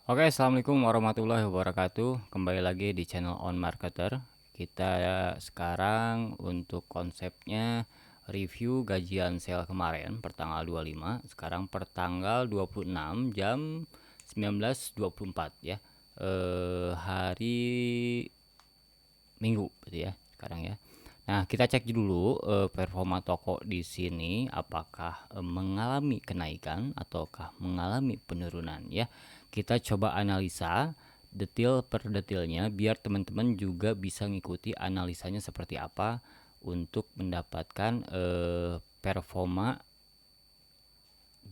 Oke, assalamualaikum warahmatullahi wabarakatuh. Kembali lagi di channel On Marketer. Kita sekarang untuk konsepnya review gajian sale kemarin pertanggal 25. Sekarang pertanggal 26 jam 19.24 ya. Hari Minggu berarti ya sekarang ya. Nah, kita cek dulu performa toko di sini apakah mengalami kenaikan ataukah mengalami penurunan ya. Kita coba analisa detail per detailnya biar teman-teman juga bisa ngikuti analisanya seperti apa untuk mendapatkan performa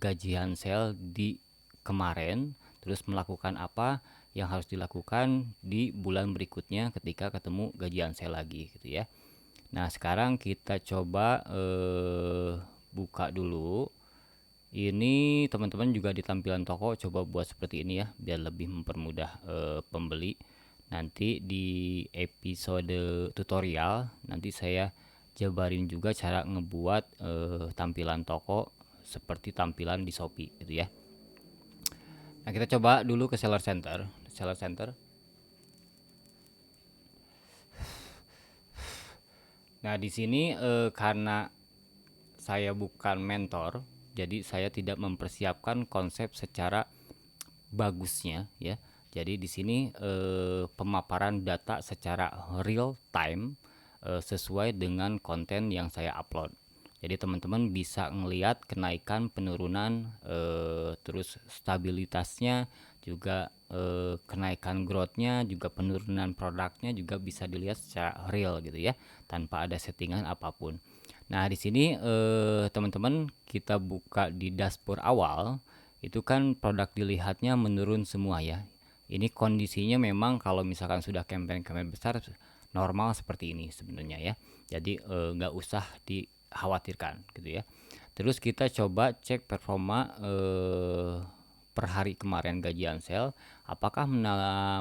gajian sale di kemarin, terus melakukan apa yang harus dilakukan di bulan berikutnya ketika ketemu gajian sale lagi gitu ya. Nah, sekarang kita coba buka dulu. Ini teman-teman juga di tampilan toko coba buat seperti ini ya, biar lebih mempermudah pembeli. Nanti di episode tutorial nanti saya jabarin juga cara ngebuat tampilan toko seperti tampilan di Shopee gitu ya. Nah, kita coba dulu ke seller center. Seller center. Nah, di sini karena saya bukan mentor, jadi saya tidak mempersiapkan konsep secara bagusnya ya. Jadi di sini pemaparan data secara real time sesuai dengan konten yang saya upload. Jadi teman-teman bisa ngelihat kenaikan, penurunan, terus stabilitasnya, juga kenaikan growthnya, juga penurunan produknya juga bisa dilihat secara real gitu ya, tanpa ada settingan apapun. Nah, di sini teman-teman kita buka di dashboard awal, itu kan produk dilihatnya menurun semua ya. Ini kondisinya memang kalau misalkan sudah campaign-campaign besar normal seperti ini sebenarnya ya. Jadi nggak usah dikhawatirkan gitu ya. Terus kita coba cek performa per hari kemarin gajian sale, apakah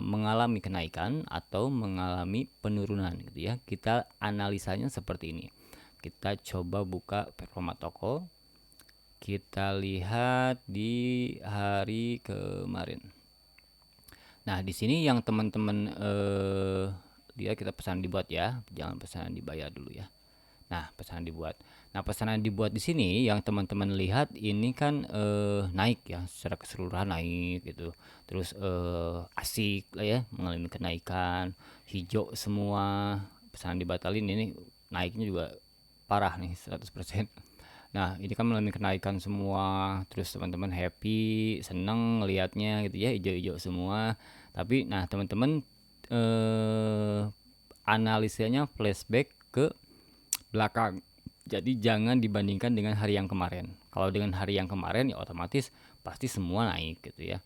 mengalami kenaikan atau mengalami penurunan gitu ya. Kita analisanya seperti ini. Kita coba buka performa toko. Kita lihat di hari kemarin. Nah, di sini yang teman-teman dia kita pesan dibuat ya, jangan pesanan dibayar dulu ya. Nah, pesanan dibuat. Nah, pesanan dibuat di sini yang teman-teman lihat ini kan naik ya, secara keseluruhan naik gitu. Terus asik lah ya, mengalami kenaikan, hijau semua. Pesanan dibatalin ini naiknya juga parah nih 100%. Nah, ini kan mengalami kenaikan semua, terus teman-teman happy, seneng ngelihatnya gitu ya, hijau-hijau semua. Tapi, nah teman-teman analisanya flashback ke belakang. Jadi jangan dibandingkan dengan hari yang kemarin. Kalau dengan hari yang kemarin ya otomatis pasti semua naik gitu ya.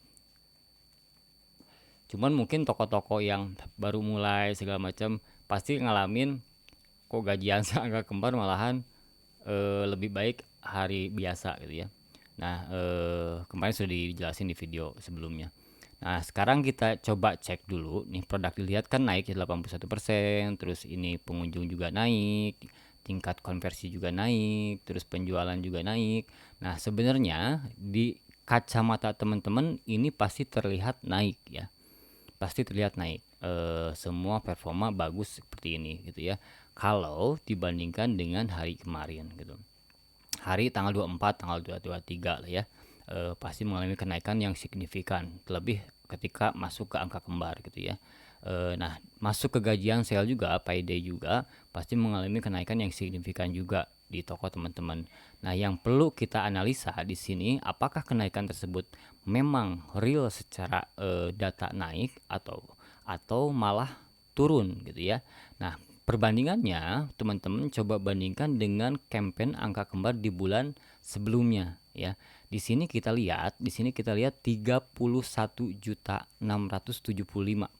Cuman mungkin toko-toko yang baru mulai segala macam pasti ngalamin kok gajian angka kembar malahan lebih baik hari biasa gitu ya. Nah, kemarin sudah dijelasin di video sebelumnya. Nah, sekarang kita coba cek dulu. Nih produk dilihat kan naik ya 81%, terus ini pengunjung juga naik, tingkat konversi juga naik, terus penjualan juga naik. Nah, sebenarnya di kacamata teman-teman ini pasti terlihat naik ya. Pasti terlihat naik. Semua performa bagus seperti ini gitu ya. Kalau dibandingkan dengan hari kemarin gitu. Hari tanggal 24, tanggal 23 lah ya. Pasti mengalami kenaikan yang signifikan, terlebih ketika masuk ke angka kembar gitu ya. Nah, masuk ke gajian sale juga, payday juga, pasti mengalami kenaikan yang signifikan juga di toko teman-teman. Nah, yang perlu kita analisa di sini, apakah kenaikan tersebut memang real secara data naik atau malah turun gitu ya. Nah, perbandingannya teman-teman coba bandingkan dengan campaign angka kembar di bulan sebelumnya ya. Di sini kita lihat 31.675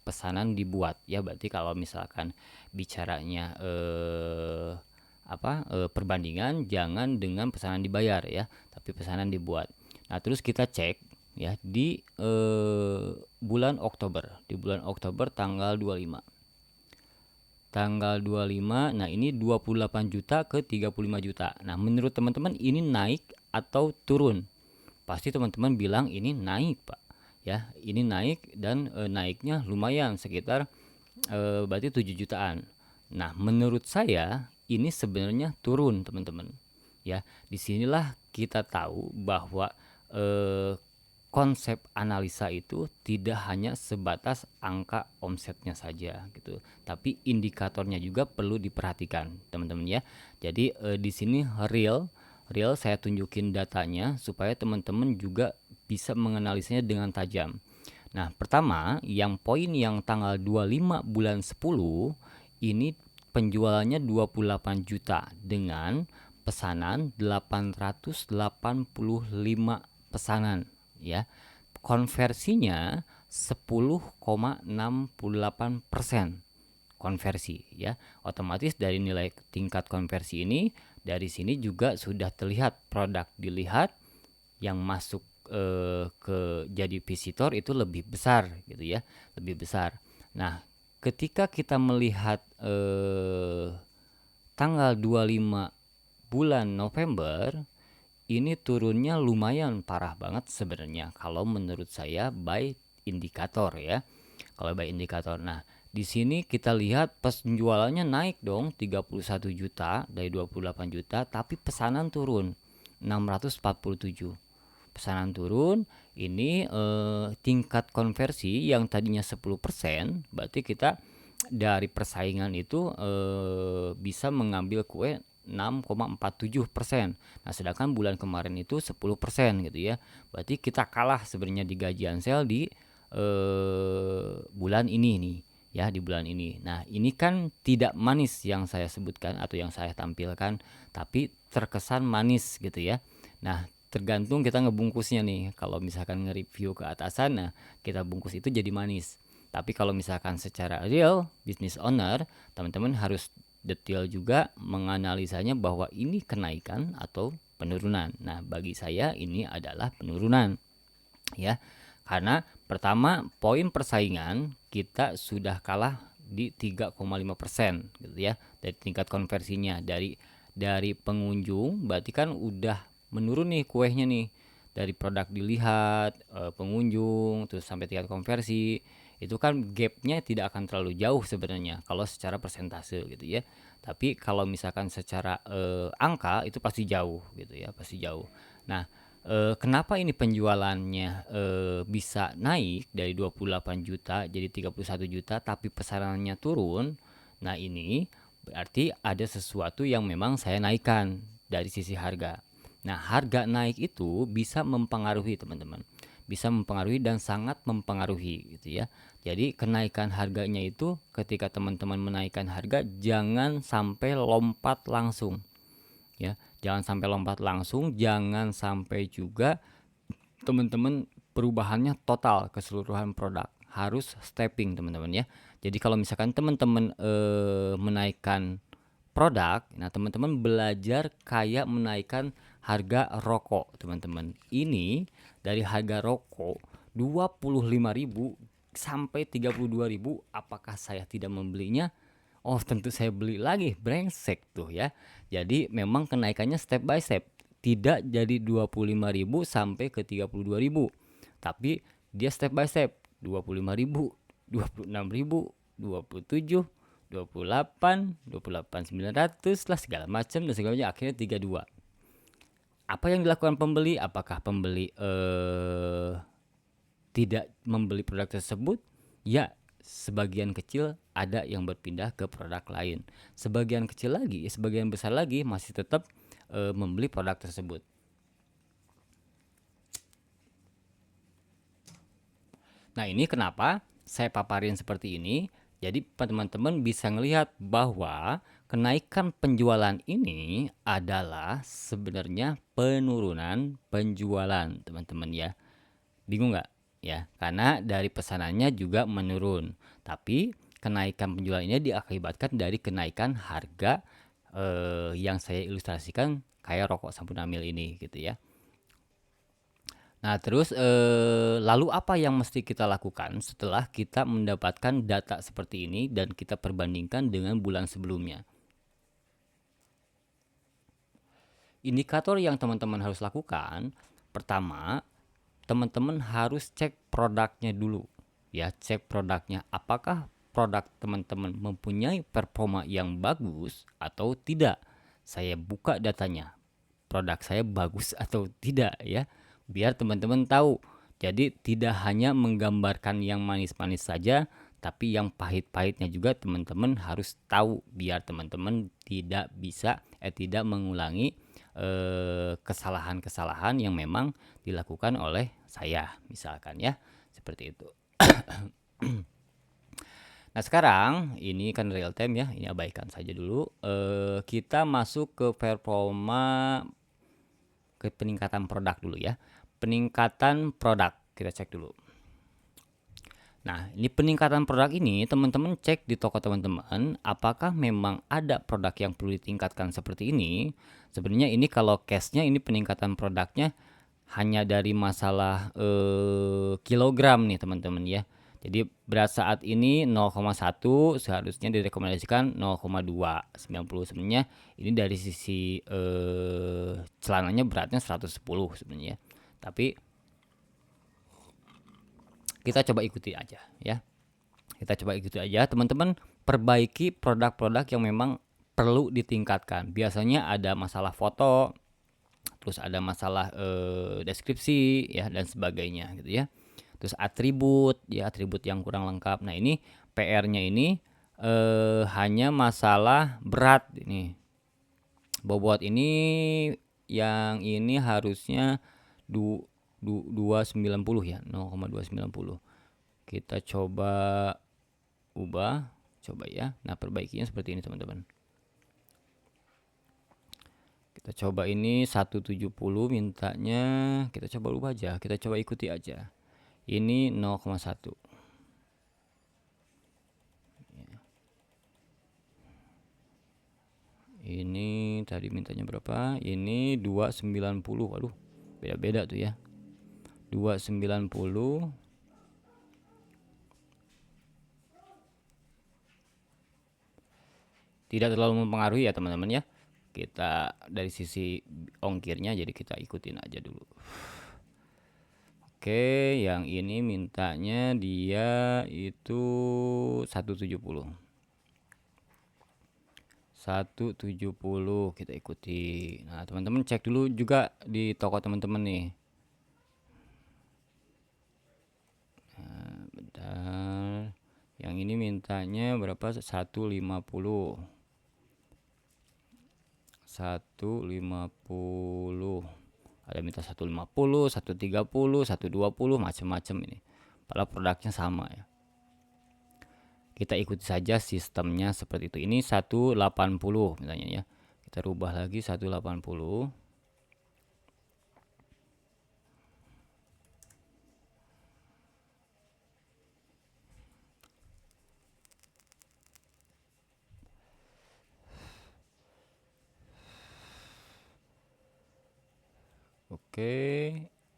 pesanan dibuat ya. Berarti kalau misalkan bicaranya perbandingan jangan dengan pesanan dibayar ya, tapi pesanan dibuat. Nah, terus kita cek ya di bulan Oktober. Di bulan Oktober tanggal 25. Tanggal 25, nah ini 28 juta ke 35 juta. Nah, menurut teman-teman ini naik atau turun? Pasti teman-teman bilang ini naik, Pak. ya. Ini naik dan naiknya lumayan sekitar berarti 7 jutaan. Nah, menurut saya ini sebenarnya turun, teman-teman. Ya, disinilah kita tahu bahwa eh, konsep analisa itu tidak hanya sebatas angka omsetnya saja gitu, tapi indikatornya juga perlu diperhatikan, teman-teman ya. Jadi di sini real real saya tunjukin datanya supaya teman-teman juga bisa menganalisanya dengan tajam. Nah, pertama, yang poin yang tanggal 25 bulan 10 ini penjualannya 28 juta dengan pesanan 885 pesanan ya. Konversinya 10,68% konversi ya. Otomatis dari nilai tingkat konversi ini, dari sini juga sudah terlihat produk dilihat yang masuk ke jadi visitor itu lebih besar gitu ya, lebih besar. Nah, ketika kita melihat tanggal 25 bulan November ini turunnya lumayan parah banget sebenarnya kalau menurut saya by indikator ya. Kalau by indikator. Nah, di sini kita lihat penjualannya naik dong 31 juta dari 28 juta, tapi pesanan turun 647. Pesanan turun, ini tingkat konversi yang tadinya 10%, berarti kita dari persaingan itu bisa mengambil kue 6,47%. Nah, sedangkan bulan kemarin itu 10% gitu ya. Berarti kita kalah sebenarnya di gajian sel di bulan ini nih ya, di bulan ini. Nah, ini kan tidak manis yang saya sebutkan atau yang saya tampilkan, tapi terkesan manis gitu ya. Nah, tergantung kita ngebungkusnya nih. Kalau misalkan nge-review ke atasan, nah kita bungkus itu jadi manis. Tapi kalau misalkan secara real business owner, teman-teman harus detail juga menganalisanya bahwa ini kenaikan atau penurunan. Nah, bagi saya ini adalah penurunan ya. Karena pertama, poin persaingan kita sudah kalah di 3,5% gitu ya. Dari tingkat konversinya dari pengunjung berarti kan udah menurun nih kuehnya nih, dari produk dilihat, pengunjung, terus sampai tingkat konversi itu kan gapnya tidak akan terlalu jauh sebenarnya kalau secara persentase gitu ya. Tapi kalau misalkan secara angka itu pasti jauh gitu ya, pasti jauh. Nah, kenapa ini penjualannya bisa naik dari 28 juta jadi 31 juta tapi pesanannya turun? Nah, ini berarti ada sesuatu yang memang saya naikkan dari sisi harga. Nah, harga naik itu bisa mempengaruhi, teman-teman. Bisa mempengaruhi dan sangat mempengaruhi gitu ya. Jadi kenaikan harganya itu ketika teman-teman menaikkan harga jangan sampai lompat langsung. Ya, jangan sampai lompat langsung, jangan sampai juga teman-teman perubahannya total keseluruhan produk. Harus stepping, teman-teman ya. Jadi kalau misalkan teman-teman menaikkan produk, nah teman-teman belajar kayak menaikkan harga rokok, teman-teman. Ini dari harga rokok 25.000 sampai 32.000, apakah saya tidak membelinya? Oh, tentu saya beli lagi, brengsek tuh ya. Jadi memang kenaikannya step by step. Tidak jadi 25.000 sampai ke 32.000. Tapi dia step by step. 25.000, 26.000, 27, 28, 28.900 lah segala macam dan segala macam, akhirnya 32. Apa yang dilakukan pembeli? Apakah pembeli tidak membeli produk tersebut? Ya, sebagian kecil ada yang berpindah ke produk lain. Sebagian kecil lagi, sebagian besar lagi masih tetap membeli produk tersebut. Nah, ini kenapa saya paparin seperti ini. Jadi teman-teman bisa ngelihat bahwa kenaikan penjualan ini adalah sebenarnya penurunan penjualan, teman-teman ya. Bingung nggak? Ya, karena dari pesanannya juga menurun. Tapi kenaikan penjualan ini diakibatkan dari kenaikan harga yang saya ilustrasikan kayak rokok Sampurnamil ini gitu ya. Nah, terus lalu apa yang mesti kita lakukan setelah kita mendapatkan data seperti ini dan kita perbandingkan dengan bulan sebelumnya? Indikator yang teman-teman harus lakukan, pertama, teman-teman harus cek produknya dulu. Ya, cek produknya apakah produk teman-teman mempunyai performa yang bagus atau tidak. Saya buka datanya. Produk saya bagus atau tidak ya. Biar teman-teman tahu. Jadi tidak hanya menggambarkan yang manis-manis saja, tapi yang pahit-pahitnya juga teman-teman harus tahu biar teman-teman tidak mengulangi kesalahan-kesalahan yang memang dilakukan oleh saya misalkan ya, seperti itu. Nah sekarang ini kan real time ya, ini abaikan saja dulu. Kita masuk ke performa, ke peningkatan produk dulu ya. Peningkatan produk kita cek dulu. Nah, ini peningkatan produk ini teman-teman cek di toko teman-teman apakah memang ada produk yang perlu ditingkatkan seperti ini. Sebenarnya ini kalau case-nya ini peningkatan produknya hanya dari masalah kilogram nih teman-teman ya. Jadi berat saat ini 0,1 seharusnya direkomendasikan 0,290. Sebenarnya ini dari sisi celananya beratnya 110 sebenarnya. Tapi kita coba ikuti aja ya. Kita coba ikuti aja teman-teman, perbaiki produk-produk yang memang perlu ditingkatkan. Biasanya ada masalah foto, terus ada masalah deskripsi ya dan sebagainya gitu ya. Terus atribut ya, atribut yang kurang lengkap. Nah, ini PR-nya ini hanya masalah berat ini. Bobot ini yang ini harusnya 290 ya, 0,290. Kita coba ubah, coba ya. Nah, perbaikinya seperti ini teman-teman. Kita coba ini 170 mintanya, kita coba ubah aja, kita coba ikuti aja. Ini 0,1. Ini tadi mintanya berapa? Ini 290. Waduh, beda-beda tuh ya. 290. Tidak terlalu mempengaruhi ya teman-teman ya. Kita dari sisi ongkirnya jadi kita ikutin aja dulu. Oke, yang ini mintanya dia itu 170. 170 kita ikuti. Nah, teman-teman cek dulu juga di toko teman-teman nih. Nah, bentar. Yang ini mintanya berapa? 150. 150. Ada minta 150, 130, 120, macam-macam ini. Padahal produknya sama ya. Kita ikuti saja sistemnya seperti itu. Ini 180 misalnya ya. Kita rubah lagi 180.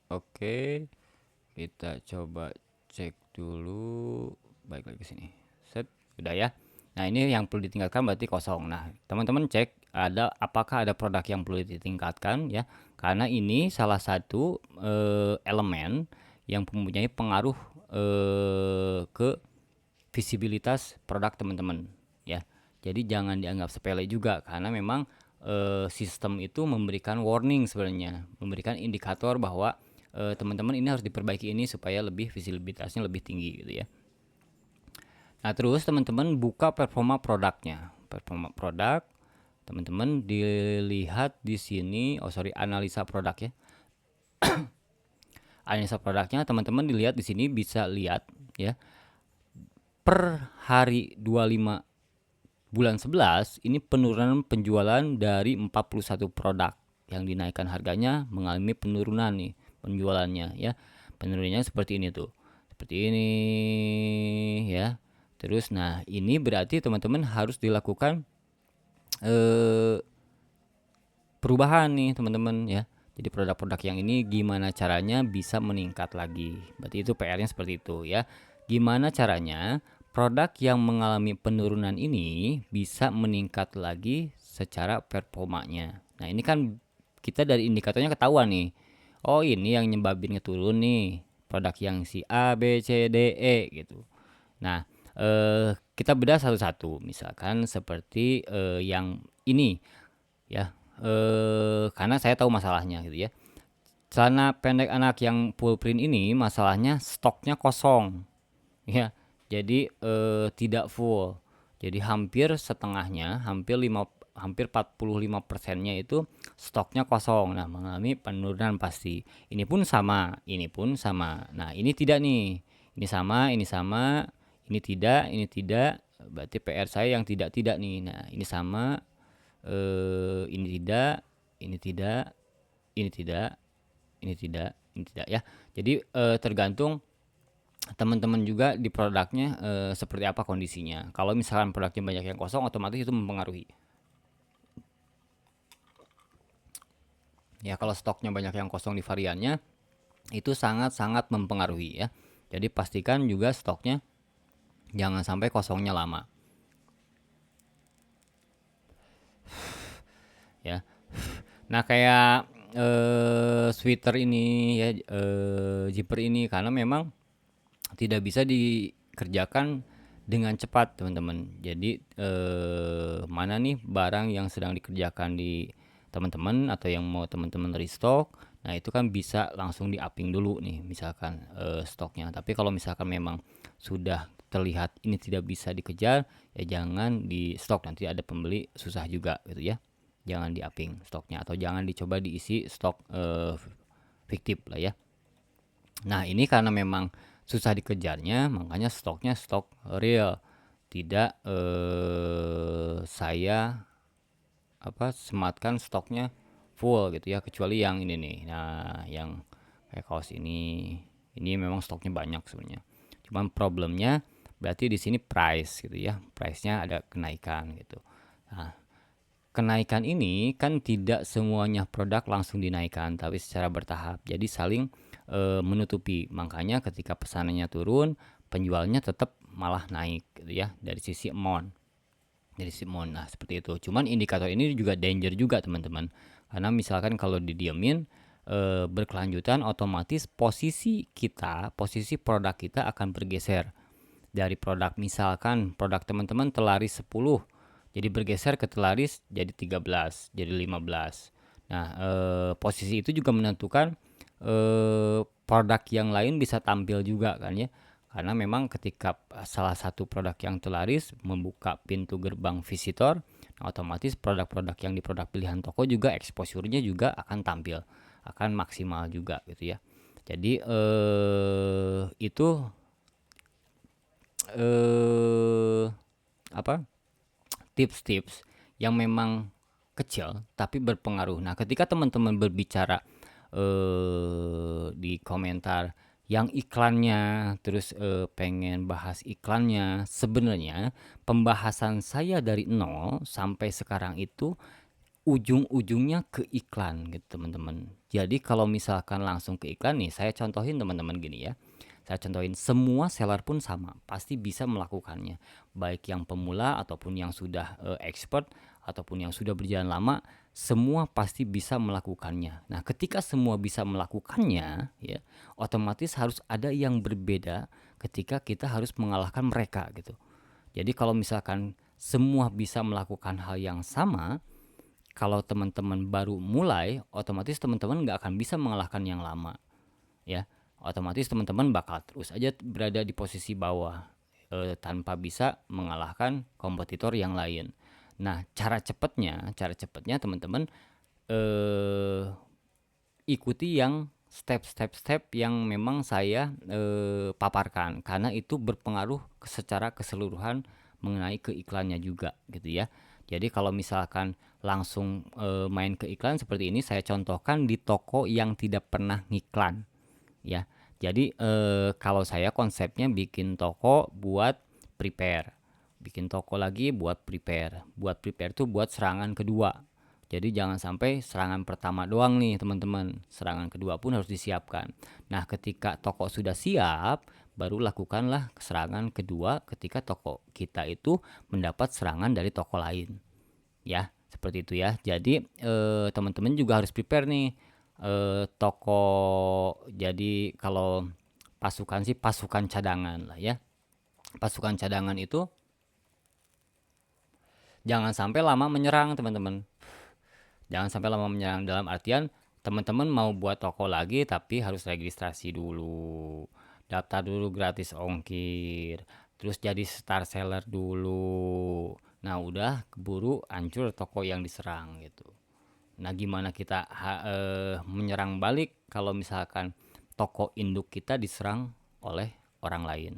Oke. Kita coba cek dulu. Baik lagi sini. Set, udah ya. Nah, ini yang perlu ditingkatkan berarti kosong. Nah, teman-teman cek apakah ada produk yang perlu ditingkatkan ya. Karena ini salah satu elemen yang mempunyai pengaruh ke visibilitas produk teman-teman ya. Jadi jangan dianggap sepele juga karena memang sistem itu memberikan warning sebenarnya, memberikan indikator bahwa teman-teman ini harus diperbaiki ini supaya lebih visibilitasnya lebih tinggi gitu ya. Nah, terus teman-teman buka performa produknya. Performa produk, teman-teman dilihat di sini, analisa produk ya. Analisa produknya teman-teman dilihat di sini, bisa lihat ya. Per hari 25 bulan 11 ini penurunan penjualan dari 41 produk yang dinaikkan harganya mengalami penurunan nih penjualannya ya. Penurunannya seperti ini tuh. Seperti ini ya. Terus nah, ini berarti teman-teman harus dilakukan perubahan nih teman-teman ya. Jadi produk-produk yang ini gimana caranya bisa meningkat lagi. Berarti itu PR-nya seperti itu ya. Gimana caranya produk yang mengalami penurunan ini bisa meningkat lagi secara performanya. Nah, ini kan kita dari indikatornya ketahuan nih. Oh ini yang nyebabin ngeturun nih, produk yang si A, B, C, D, E gitu. Nah, kita bedah satu-satu. Misalkan seperti yang ini ya, karena saya tahu masalahnya gitu ya. Celana pendek anak yang full print ini masalahnya stoknya kosong ya. Jadi tidak full. Jadi hampir setengahnya, hampir 45%-nya itu stoknya kosong. Nah, mengalami penurunan pasti. Ini pun sama, ini pun sama. Nah, ini tidak nih. Ini sama, ini sama, ini tidak, ini tidak. Berarti PR saya yang tidak-tidak nih. Nah, ini sama, ini tidak, ini tidak, ini tidak, ini tidak, ini tidak ya. Jadi tergantung teman-teman juga di produknya seperti apa kondisinya. Kalau misalkan produknya banyak yang kosong, otomatis itu mempengaruhi. Ya kalau stoknya banyak yang kosong di variannya, itu sangat-sangat mempengaruhi ya. Jadi pastikan juga stoknya jangan sampai kosongnya lama. Ya. Nah kayak sweater ini ya, zipper ini karena memang tidak bisa dikerjakan dengan cepat teman-teman. Jadi mana nih barang yang sedang dikerjakan di teman-teman atau yang mau teman-teman restock, nah itu kan bisa langsung di upping dulu nih misalkan stoknya. Tapi kalau misalkan memang sudah terlihat ini tidak bisa dikejar, ya jangan di stok, nanti ada pembeli susah juga gitu ya. Jangan di upping stoknya atau jangan dicoba diisi stok fiktif lah ya. Nah ini karena memang susah dikejarnya, makanya stoknya stok real, tidak saya sematkan stoknya full gitu ya, kecuali yang ini nih. Nah yang kayak kaos ini memang stoknya banyak sebenarnya. Cuman problemnya berarti di sini price gitu ya, price-nya ada kenaikan gitu. Nah, kenaikan ini kan tidak semuanya produk langsung dinaikkan, tapi secara bertahap. Jadi saling menutupi. Makanya ketika pesanannya turun, penjualnya tetap malah naik gitu ya dari sisi amount. Dari sisi amount. Nah, seperti itu. Cuman indikator ini juga danger juga, teman-teman. Karena misalkan kalau didiemin berkelanjutan, otomatis posisi kita, posisi produk kita akan bergeser dari produk, misalkan produk teman-teman telaris 10, jadi bergeser ke telaris jadi 13, jadi 15. Nah, posisi itu juga menentukan produk yang lain bisa tampil juga kan ya. Karena memang ketika salah satu produk yang telaris membuka pintu gerbang visitor, otomatis produk-produk yang di produk pilihan toko juga exposure-nya juga akan tampil, akan maksimal juga gitu ya. Jadi itu apa tips-tips yang memang kecil tapi berpengaruh. Nah, ketika teman-teman berbicara di komentar yang iklannya, terus pengen bahas iklannya, sebenarnya pembahasan saya dari nol sampai sekarang itu ujung-ujungnya ke iklan gitu teman-teman. Jadi kalau misalkan langsung ke iklan nih, saya contohin teman-teman gini ya. Saya contohin, semua seller pun sama, pasti bisa melakukannya. Baik yang pemula ataupun yang sudah expert ataupun yang sudah berjalan lama, semua pasti bisa melakukannya. Nah, ketika semua bisa melakukannya, ya, otomatis harus ada yang berbeda ketika kita harus mengalahkan mereka gitu. Jadi kalau misalkan semua bisa melakukan hal yang sama, kalau teman-teman baru mulai, otomatis teman-teman nggak akan bisa mengalahkan yang lama, ya. Otomatis teman-teman bakal terus aja berada di posisi bawah tanpa bisa mengalahkan kompetitor yang lain. Nah, cara cepatnya teman-teman ikuti yang step yang memang saya paparkan, karena itu berpengaruh secara keseluruhan mengenai keiklannya juga gitu ya. Jadi kalau misalkan langsung main ke iklan seperti ini, saya contohkan di toko yang tidak pernah ngiklan ya. Jadi kalau saya konsepnya bikin toko buat prepare, bikin toko lagi buat prepare tuh buat serangan kedua. Jadi jangan sampai serangan pertama doang nih teman-teman, serangan kedua pun harus disiapkan. Nah, ketika toko sudah siap, baru lakukanlah serangan kedua ketika toko kita itu mendapat serangan dari toko lain. Ya, seperti itu ya. Jadi teman-teman juga harus prepare nih. toko, jadi kalau pasukan sih pasukan cadangan lah ya. Pasukan cadangan itu jangan sampai lama menyerang teman-teman. Jangan sampai lama menyerang dalam artian teman-teman mau buat toko lagi tapi harus registrasi dulu. Daftar dulu gratis ongkir. Terus jadi star seller dulu. Nah, udah keburu hancur toko yang diserang gitu. Nah, gimana kita menyerang balik kalau misalkan toko induk kita diserang oleh orang lain?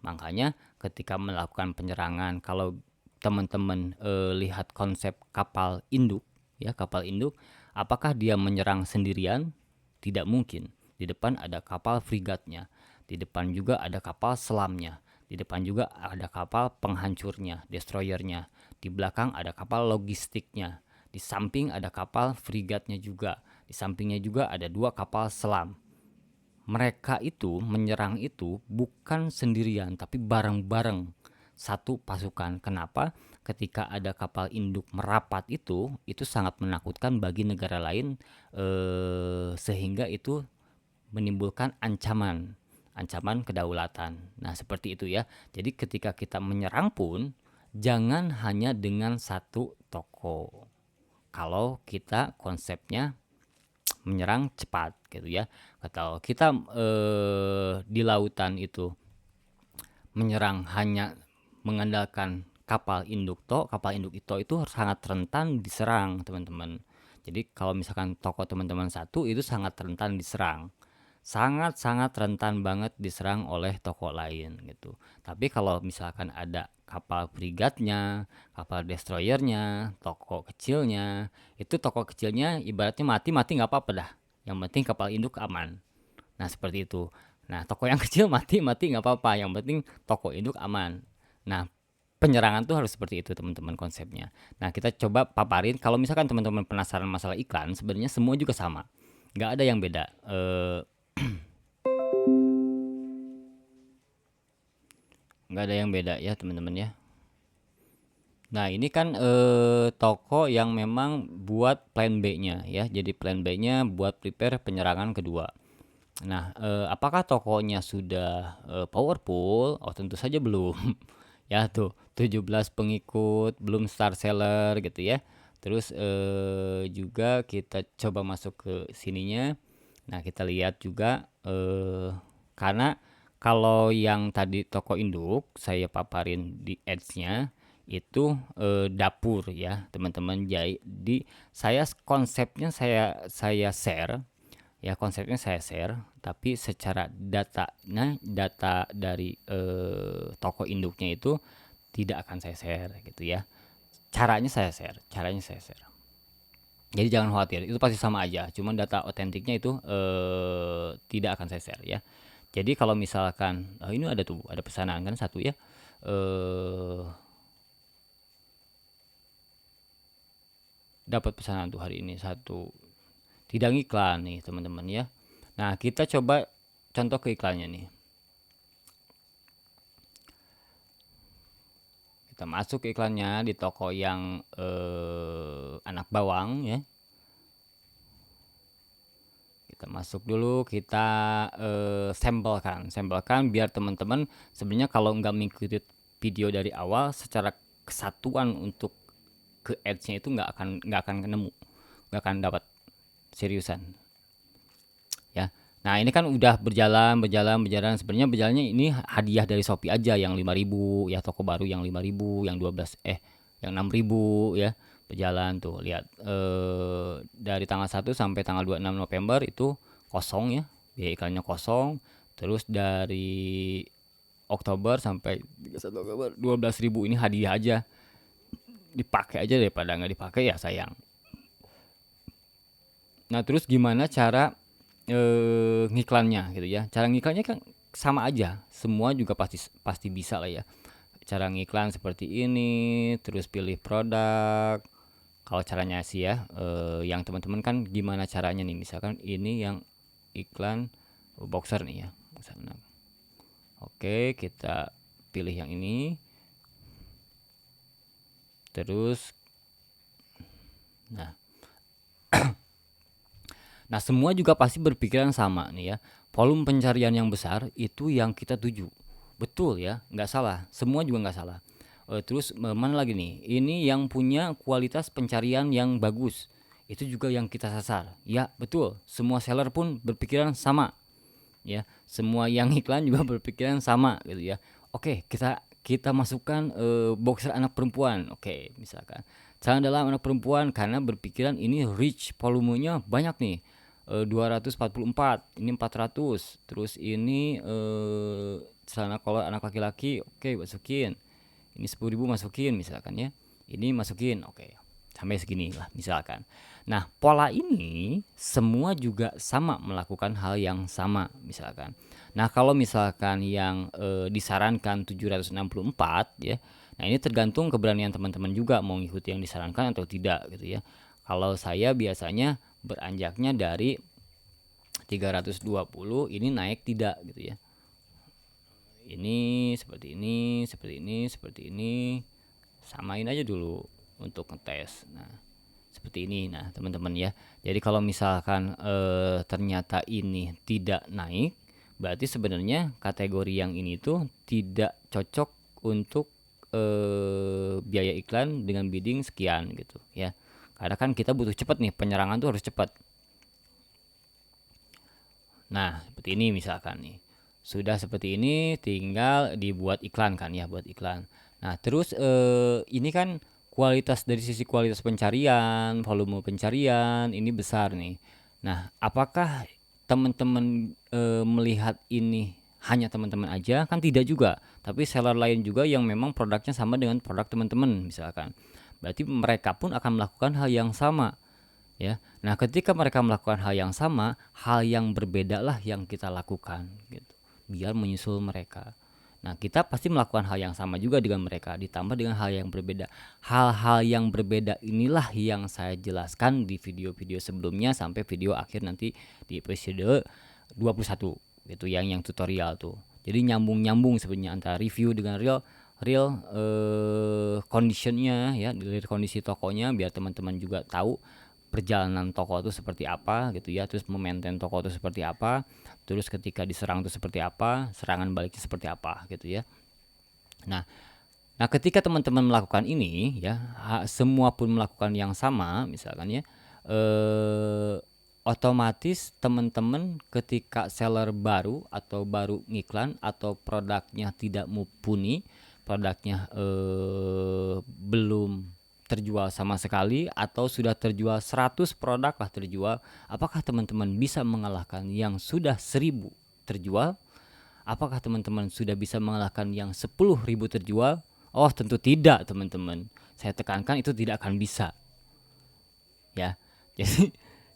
Makanya ketika melakukan penyerangan, kalau teman-teman lihat konsep kapal induk, ya kapal induk, apakah dia menyerang sendirian? Tidak mungkin. Di depan ada kapal frigatnya, di depan juga ada kapal selamnya, di depan juga ada kapal penghancurnya, destroyernya, di belakang ada kapal logistiknya, di samping ada kapal frigatnya juga, di sampingnya juga ada 2 kapal selam. Mereka itu menyerang itu bukan sendirian tapi bareng-bareng satu pasukan. Kenapa? Ketika ada kapal induk merapat itu sangat menakutkan bagi negara lain, sehingga itu menimbulkan ancaman kedaulatan. Nah, seperti itu ya. Jadi ketika kita menyerang pun jangan hanya dengan satu toko. Kalau kita konsepnya menyerang cepat gitu ya. Atau kita di lautan itu menyerang hanya mengandalkan kapal induk kapal induk itu sangat rentan diserang teman-teman. Jadi kalau misalkan toko teman-teman satu itu sangat rentan diserang. Sangat-sangat rentan banget diserang oleh toko lain gitu. Tapi kalau misalkan ada kapal frigatnya, kapal destroyernya, toko kecilnya, itu toko kecilnya ibaratnya mati nggak apa-apa dah. Yang penting kapal induk aman. Nah, seperti itu. Nah, toko yang kecil mati nggak apa-apa. Yang penting toko induk aman. Nah, penyerangan tuh harus seperti itu teman-teman konsepnya. Nah, kita coba paparin. Kalau misalkan teman-teman penasaran masalah iklan, sebenarnya semua juga sama. Nggak ada yang beda. Nggak ada yang beda ya teman-teman ya. Nah, ini kan toko yang memang buat plan B-nya ya. Jadi plan B-nya buat prepare penyerangan kedua. Nah, apakah tokonya sudah powerful? Oh, tentu saja belum. Ya tuh, 17 pengikut, belum star seller gitu ya. Terus juga kita coba masuk ke sininya. Nah, kita lihat juga karena kalau yang tadi toko induk saya paparin di ads-nya itu dapur ya, teman-teman. Jadi saya konsepnya saya share ya, konsepnya saya share, tapi secara data dari toko induknya itu tidak akan saya share gitu ya. Caranya saya share. Jadi jangan khawatir, itu pasti sama aja. Cuman data otentiknya itu tidak akan saya share ya. Jadi kalau misalkan ini ada pesanan kan satu ya. Dapat pesanan tuh hari ini satu. Tidak iklan nih teman-teman ya. Nah, kita coba contoh ke iklannya nih. Kita masuk ke iklannya di toko yang anak bawang ya. Kita masuk dulu, kita sampelkan biar teman-teman sebenarnya kalau nggak mengikuti video dari awal secara kesatuan untuk ke ads-nya itu nggak akan nemu, nggak akan dapat seriusan ya. Nah, ini kan udah berjalan. Sebenarnya berjalannya ini hadiah dari Shopee aja yang 5.000 ya, toko baru yang 5.000, yang 12 yang 6.000 ya. Berjalan tuh, lihat dari tanggal 1 sampai tanggal 26 November itu kosong ya. Biaya iklannya kosong. Terus dari Oktober sampai 31 Oktober 12.000 ini hadiah aja. Dipakai aja daripada nggak dipakai ya sayang. Nah, terus gimana cara ngiklannya gitu ya. Cara ngiklannya kan sama aja. Semua juga pasti pasti bisa lah ya. Cara ngiklan seperti ini, terus pilih produk. Kalau caranya sih ya, yang teman-teman kan gimana caranya nih? Misalkan ini yang iklan boxer nih ya. Nah, oke, kita pilih yang ini. Terus, nah, Nah, semua juga pasti berpikiran sama nih ya. Volume pencarian yang besar itu yang kita tuju. Betul ya, nggak salah. Semua juga nggak salah. Terus mana lagi nih? Ini yang punya kualitas pencarian yang bagus. Itu juga yang kita sasar. Ya, betul. Semua seller pun berpikiran sama ya. Semua yang iklan juga berpikiran sama gitu ya. Oke, kita masukkan boxer anak perempuan. Oke, misalkan celana dalam anak perempuan karena berpikiran ini reach volumenya banyak nih. 244, ini 400. Terus ini celana kolor anak laki-laki, oke masukin. Ini 10.000 masukin misalkan ya. Ini masukin, oke. Sampai segini lah misalkan. Nah, pola ini semua juga sama melakukan hal yang sama misalkan. Nah, kalau misalkan yang disarankan 764 ya. Nah, ini tergantung keberanian teman-teman juga mau ngikuti yang disarankan atau tidak gitu ya. Kalau saya biasanya beranjaknya dari 320 ini naik tidak gitu ya. Ini seperti ini, seperti ini, seperti ini. Samain aja dulu untuk ngetes. Nah, seperti ini. Nah, teman-teman ya. Jadi kalau misalkan ternyata ini tidak naik, berarti sebenarnya kategori yang ini tuh tidak cocok untuk biaya iklan dengan bidding sekian gitu ya. Karena kan kita butuh cepat nih, penyerangan tuh harus cepat. Nah, seperti ini misalkan nih. Sudah seperti ini tinggal dibuat iklan kan ya, buat iklan. Nah, terus ini kan kualitas dari sisi kualitas pencarian, volume pencarian ini besar nih. Nah, apakah teman-teman melihat ini hanya teman-teman aja? Kan tidak juga. Tapi seller lain juga yang memang produknya sama dengan produk teman-teman misalkan. Berarti mereka pun akan melakukan hal yang sama ya. Nah, ketika mereka melakukan hal yang sama, hal yang berbeda lah yang kita lakukan gitu. Biar menyusul mereka. Nah, kita pasti melakukan hal yang sama juga dengan mereka, ditambah dengan hal yang berbeda. Hal-hal yang berbeda inilah yang saya jelaskan di video-video sebelumnya sampai video akhir nanti di episode 21 gitu yang tutorial tuh. Jadi nyambung-nyambung sebenarnya antara review dengan real conditionnya ya, dari kondisi tokonya biar teman-teman juga tahu perjalanan toko itu seperti apa gitu ya, terus memaintain toko itu seperti apa, terus ketika diserang itu seperti apa, serangan baliknya seperti apa gitu ya. Nah, ketika teman-teman melakukan ini ya, semua pun melakukan yang sama misalkan ya, otomatis teman-teman ketika seller baru atau baru ngiklan atau produknya tidak mumpuni, produknya belum terjual sama sekali atau sudah terjual 100 produk lah terjual, apakah teman-teman bisa mengalahkan yang sudah 1000 terjual? Apakah teman-teman sudah bisa mengalahkan yang 10.000 terjual? Oh, tentu tidak, teman-teman. Saya tekankan itu tidak akan bisa. Ya.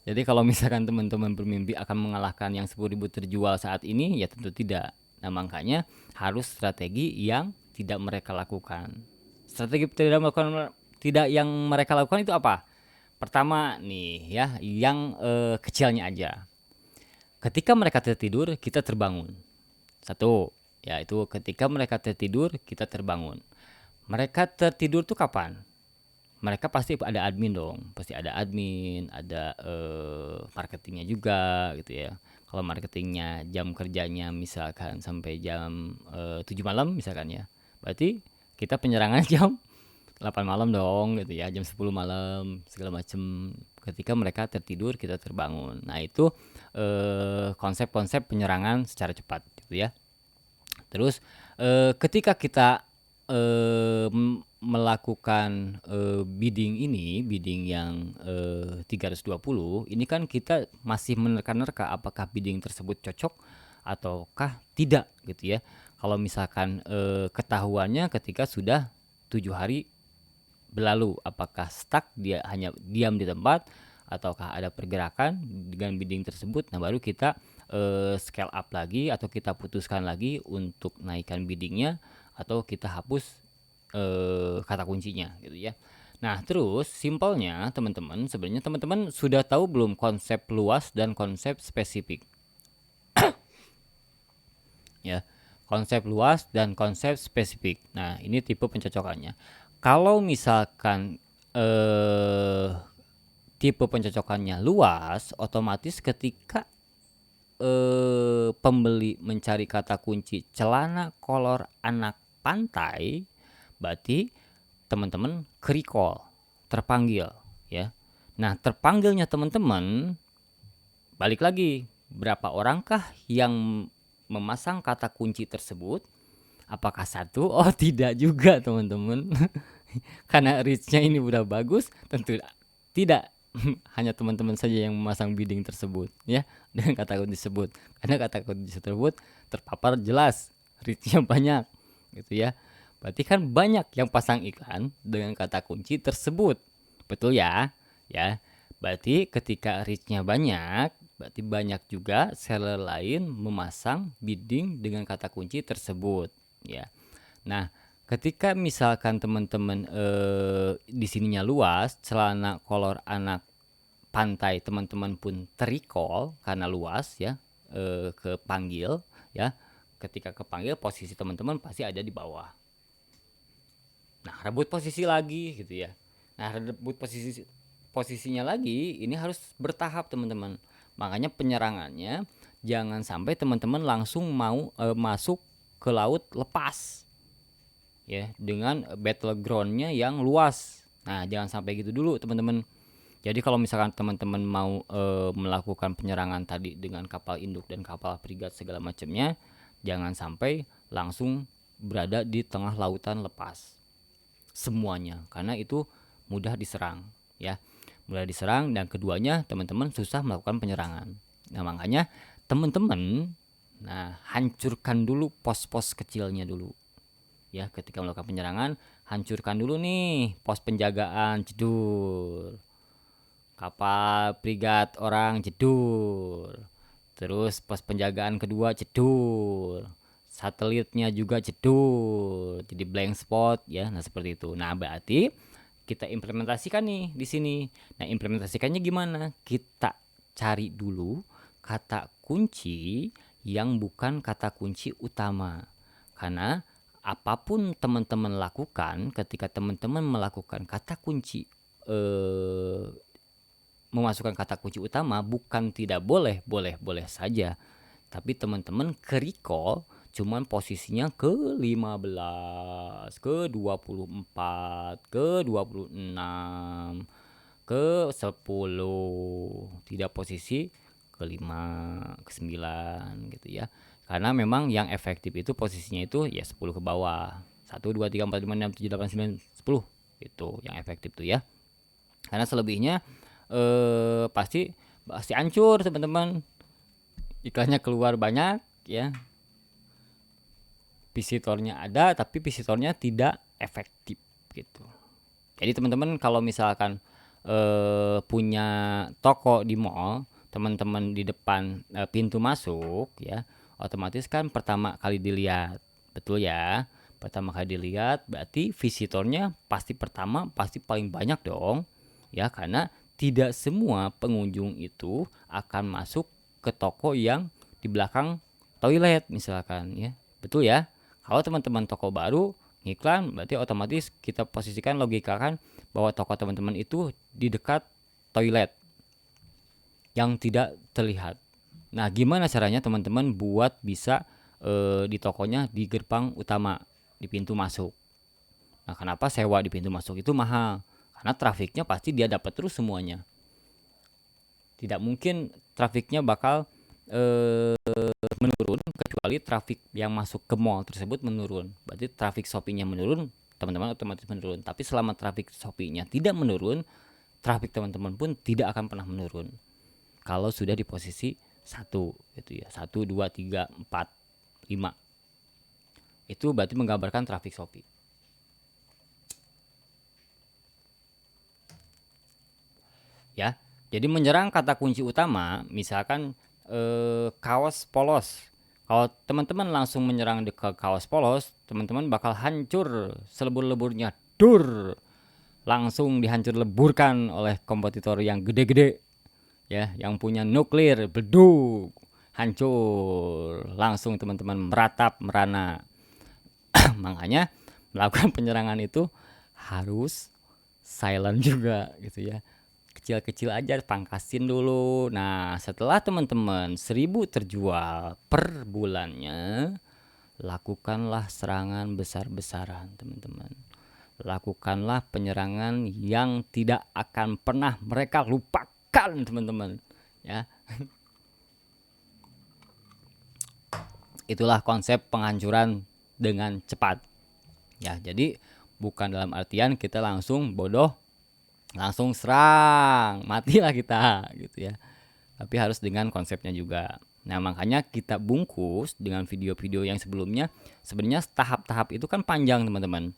Jadi kalau misalkan teman-teman bermimpi akan mengalahkan yang 10.000 terjual saat ini, ya tentu tidak. Nah, makanya harus strategi yang tidak mereka lakukan. Strategi tidak yang mereka lakukan itu apa? Pertama nih ya, yang kecilnya aja. Ketika mereka tertidur, kita terbangun. Satu, ya itu ketika mereka tertidur, kita terbangun. Mereka tertidur tuh kapan? Mereka pasti ada admin dong, pasti ada admin, ada marketingnya juga gitu ya. Kalau marketingnya jam kerjanya misalkan sampai jam 7 malam misalkan ya, berarti kita penyerangan jam 8 malam dong gitu ya, jam 10 malam segala macem. Ketika mereka tertidur kita terbangun. Nah, itu konsep-konsep penyerangan secara cepat gitu ya. Terus ketika kita melakukan bidding yang 320 ini kan kita masih menerka-nerka apakah bidding tersebut cocok ataukah tidak gitu ya. Kalau misalkan ketahuannya ketika sudah 7 hari berlalu, apakah stuck dia hanya diam di tempat ataukah ada pergerakan dengan bidding tersebut. Nah, baru kita scale up lagi atau kita putuskan lagi untuk naikkan biddingnya atau kita hapus kata kuncinya gitu ya. Nah, terus simpelnya teman-teman, sebenarnya teman-teman sudah tahu belum konsep luas dan konsep spesifik? Ya, konsep luas dan konsep spesifik. Nah, ini tipe pencocokannya. Kalau misalkan tipe pencocokannya luas, otomatis ketika pembeli mencari kata kunci celana kolor anak pantai, berarti teman-teman ke-recall, terpanggil ya. Nah, terpanggilnya teman-teman, balik lagi, berapa orangkah yang memasang kata kunci tersebut? Apakah satu? Oh, tidak juga teman-teman. Karena reach-nya ini udah bagus, tentu tidak. Hanya teman-teman saja yang memasang bidding tersebut ya, dengan kata kunci tersebut. Karena kata kunci tersebut terpapar jelas, reach-nya banyak gitu ya. Berarti kan banyak yang pasang iklan dengan kata kunci tersebut. Betul ya? Ya. Berarti ketika reach-nya banyak, berarti banyak juga seller lain memasang bidding dengan kata kunci tersebut ya. Nah, ketika misalkan teman-teman di sininya luas, celana kolor anak pantai teman-teman pun terrecall karena luas ya, kepanggil ya. Ketika kepanggil, posisi teman-teman pasti ada di bawah. Nah, rebut posisi lagi gitu ya. Nah, rebut posisinya lagi ini harus bertahap teman-teman. Makanya penyerangannya jangan sampai teman-teman langsung mau masuk ke laut lepas ya, dengan battlegroundnya yang luas. Nah, jangan sampai gitu dulu teman-teman. Jadi kalau misalkan teman-teman mau melakukan penyerangan tadi dengan kapal induk dan kapal frigat segala macamnya, jangan sampai langsung berada di tengah lautan lepas semuanya, karena itu mudah diserang ya, mudah diserang, dan keduanya teman-teman susah melakukan penyerangan. Nah, makanya teman-teman hancurkan dulu pos-pos kecilnya dulu ya. Ketika melakukan penyerangan, hancurkan dulu nih pos penjagaan, jedul, kapal frigat orang jedul, terus pos penjagaan kedua jedul, satelitnya juga jedul, jadi blank spot ya. Nah, seperti itu. Nah, berarti kita implementasikan nih di sini. Nah, implementasikannya gimana? Kita cari dulu kata kunci yang bukan kata kunci utama. Karena apapun teman-teman lakukan, ketika teman-teman melakukan kata kunci memasukkan kata kunci utama, bukan tidak boleh, boleh saja. Tapi teman-teman ke-recall cuman posisinya ke 15, ke 24, ke 26, ke 10, tidak posisi ke 5, ke 9 gitu ya. Karena memang yang efektif itu posisinya itu ya 10 ke bawah. 1 2 3 4 5 6 7 8 9 10 itu yang efektif tuh ya. Karena selebihnya pasti hancur teman-teman. Iklannya keluar banyak ya, visitornya ada tapi visitornya tidak efektif gitu. Jadi teman-teman kalau misalkan punya toko di mall, teman-teman di depan pintu masuk ya, otomatis kan pertama kali dilihat, betul ya, pertama kali dilihat berarti visitornya pasti pertama pasti paling banyak dong ya, karena tidak semua pengunjung itu akan masuk ke toko yang di belakang toilet misalkan ya, betul ya. Kalau teman-teman toko baru ngiklan, berarti otomatis kita posisikan logikakan bahwa toko teman-teman itu di dekat toilet yang tidak terlihat. Nah, gimana caranya teman-teman buat bisa di tokonya di gerbang utama, di pintu masuk. Nah, kenapa sewa di pintu masuk itu mahal? Karena trafiknya pasti dia dapat terus semuanya. Tidak mungkin trafiknya bakal menurun kecuali trafik yang masuk ke mall tersebut menurun. Berarti trafik Shopee-nya menurun, teman-teman otomatis menurun. Tapi selama trafik Shopee-nya tidak menurun, trafik teman-teman pun tidak akan pernah menurun. Kalau sudah di posisi 1 gitu ya. 1 2 3 4 5. Itu berarti menggambarkan trafik Shopee. Ya. Jadi menyerang kata kunci utama, misalkan kaos polos. Kalau teman-teman langsung menyerang ke kaos polos, teman-teman bakal hancur selebur-leburnya. Dur. Langsung dihancur leburkan oleh kompetitor yang gede-gede. Ya, yang punya nuklir, beduk. Hancur. Langsung teman-teman meratap, merana. Makanya melakukan penyerangan itu harus silent juga gitu ya. kecil-kecil aja, pangkasin dulu. Nah, setelah teman-teman 1000 terjual per bulannya, lakukanlah serangan besar-besaran, teman-teman. Lakukanlah penyerangan yang tidak akan pernah mereka lupakan, teman-teman. Ya, itulah konsep penghancuran dengan cepat. Ya, jadi bukan dalam artian kita langsung bodoh, langsung serang, matilah kita gitu ya. Tapi harus dengan konsepnya juga. Nah, makanya kita bungkus dengan video-video yang sebelumnya. Sebenarnya tahap-tahap itu kan panjang, teman-teman.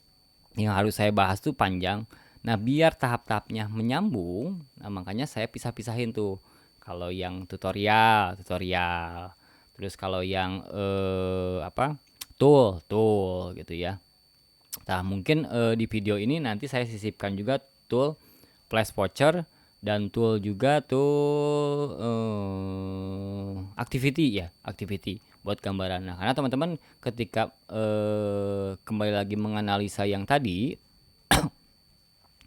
Yang harus saya bahas tuh panjang. Nah, biar tahap-tahapnya menyambung, nah makanya saya pisah-pisahin tuh. Kalau yang tutorial. Terus kalau yang tool gitu ya. Nah, mungkin di video ini nanti saya sisipkan juga tool Flash Voucher dan tool juga tool activity buat gambaran. Nah, karena teman-teman ketika kembali lagi menganalisa yang tadi,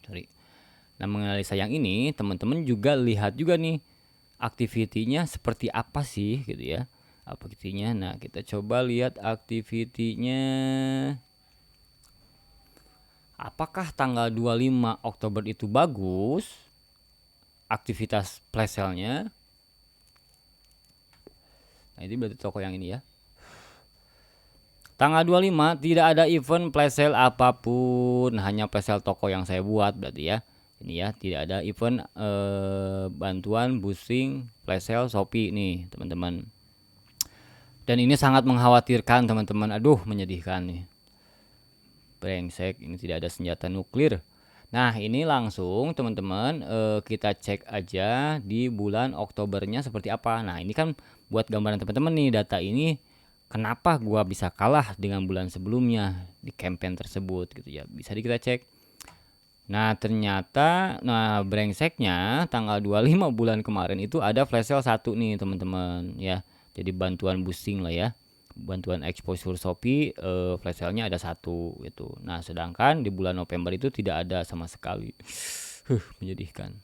sorry, nah menganalisa yang ini, teman-teman juga lihat juga nih aktivitinya seperti apa sih gitu ya, aktivitinya. Nah, kita coba lihat aktivitinya. Apakah tanggal 25 Oktober itu bagus aktivitas flash sale-nya? Nah, ini berarti toko yang ini ya. Tanggal 25 tidak ada event flash sale apapun, hanya flash sale toko yang saya buat berarti ya. Ini ya, tidak ada event bantuan boosting flash sale Shopee nih, teman-teman. Dan ini sangat mengkhawatirkan, teman-teman. Aduh, menyedihkan nih. Brengsek, ini tidak ada senjata nuklir. Nah, ini langsung teman-teman kita cek aja di bulan Oktobernya seperti apa. Nah, ini kan buat gambaran teman-teman nih, data ini kenapa gua bisa kalah dengan bulan sebelumnya di campaign tersebut gitu ya. Bisa kita cek. Nah, ternyata brengseknya tanggal 25 bulan kemarin itu ada flash sale 1 nih, teman-teman ya. Jadi bantuan boosting lah ya. Bantuan exposure Shopee flash sale-nya ada 1 gitu. Nah, sedangkan di bulan November itu tidak ada sama sekali. Menyedihkan.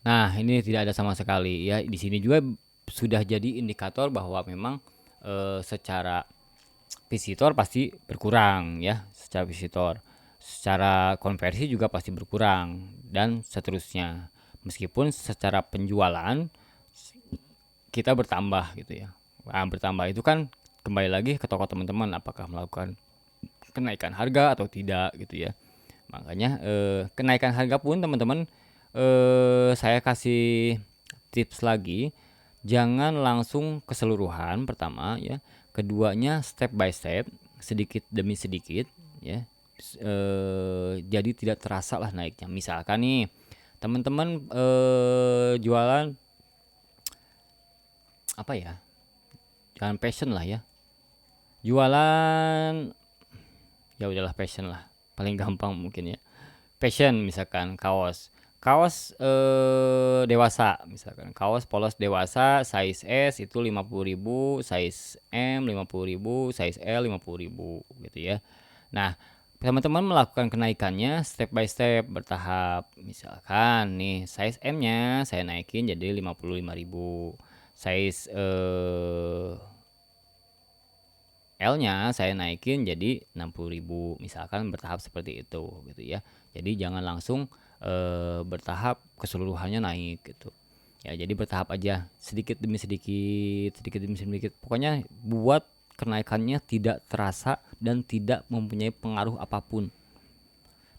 Nah, ini tidak ada sama sekali ya. Di sini juga sudah jadi indikator bahwa memang secara visitor pasti berkurang ya, secara visitor. Secara konversi juga pasti berkurang dan seterusnya. Meskipun secara penjualan kita bertambah gitu ya. Nah, bertambah itu kan kembali lagi ke toko teman-teman apakah melakukan kenaikan harga atau tidak gitu ya. Makanya kenaikan harga pun teman-teman saya kasih tips lagi, jangan langsung keseluruhan pertama ya. Keduanya step by step, sedikit demi sedikit ya. Jadi tidak terasa lah naiknya. Misalkan nih teman-teman jualan apa ya, jangan passion lah ya, jualan ya udahlah passion lah, paling gampang mungkin ya. Passion misalkan kaos dewasa, misalkan kaos polos dewasa size S itu 50.000, size M 50.000, size L 50.000 gitu ya. Nah, teman-teman melakukan kenaikannya step by step, bertahap. Misalkan nih size M-nya saya naikin jadi 55.000, size L-nya saya naikin jadi 60.000, misalkan bertahap seperti itu gitu ya. Jadi jangan langsung bertahap keseluruhannya naik gitu. Ya, jadi bertahap aja, sedikit demi sedikit, sedikit demi sedikit. Pokoknya buat kenaikannya tidak terasa dan tidak mempunyai pengaruh apapun.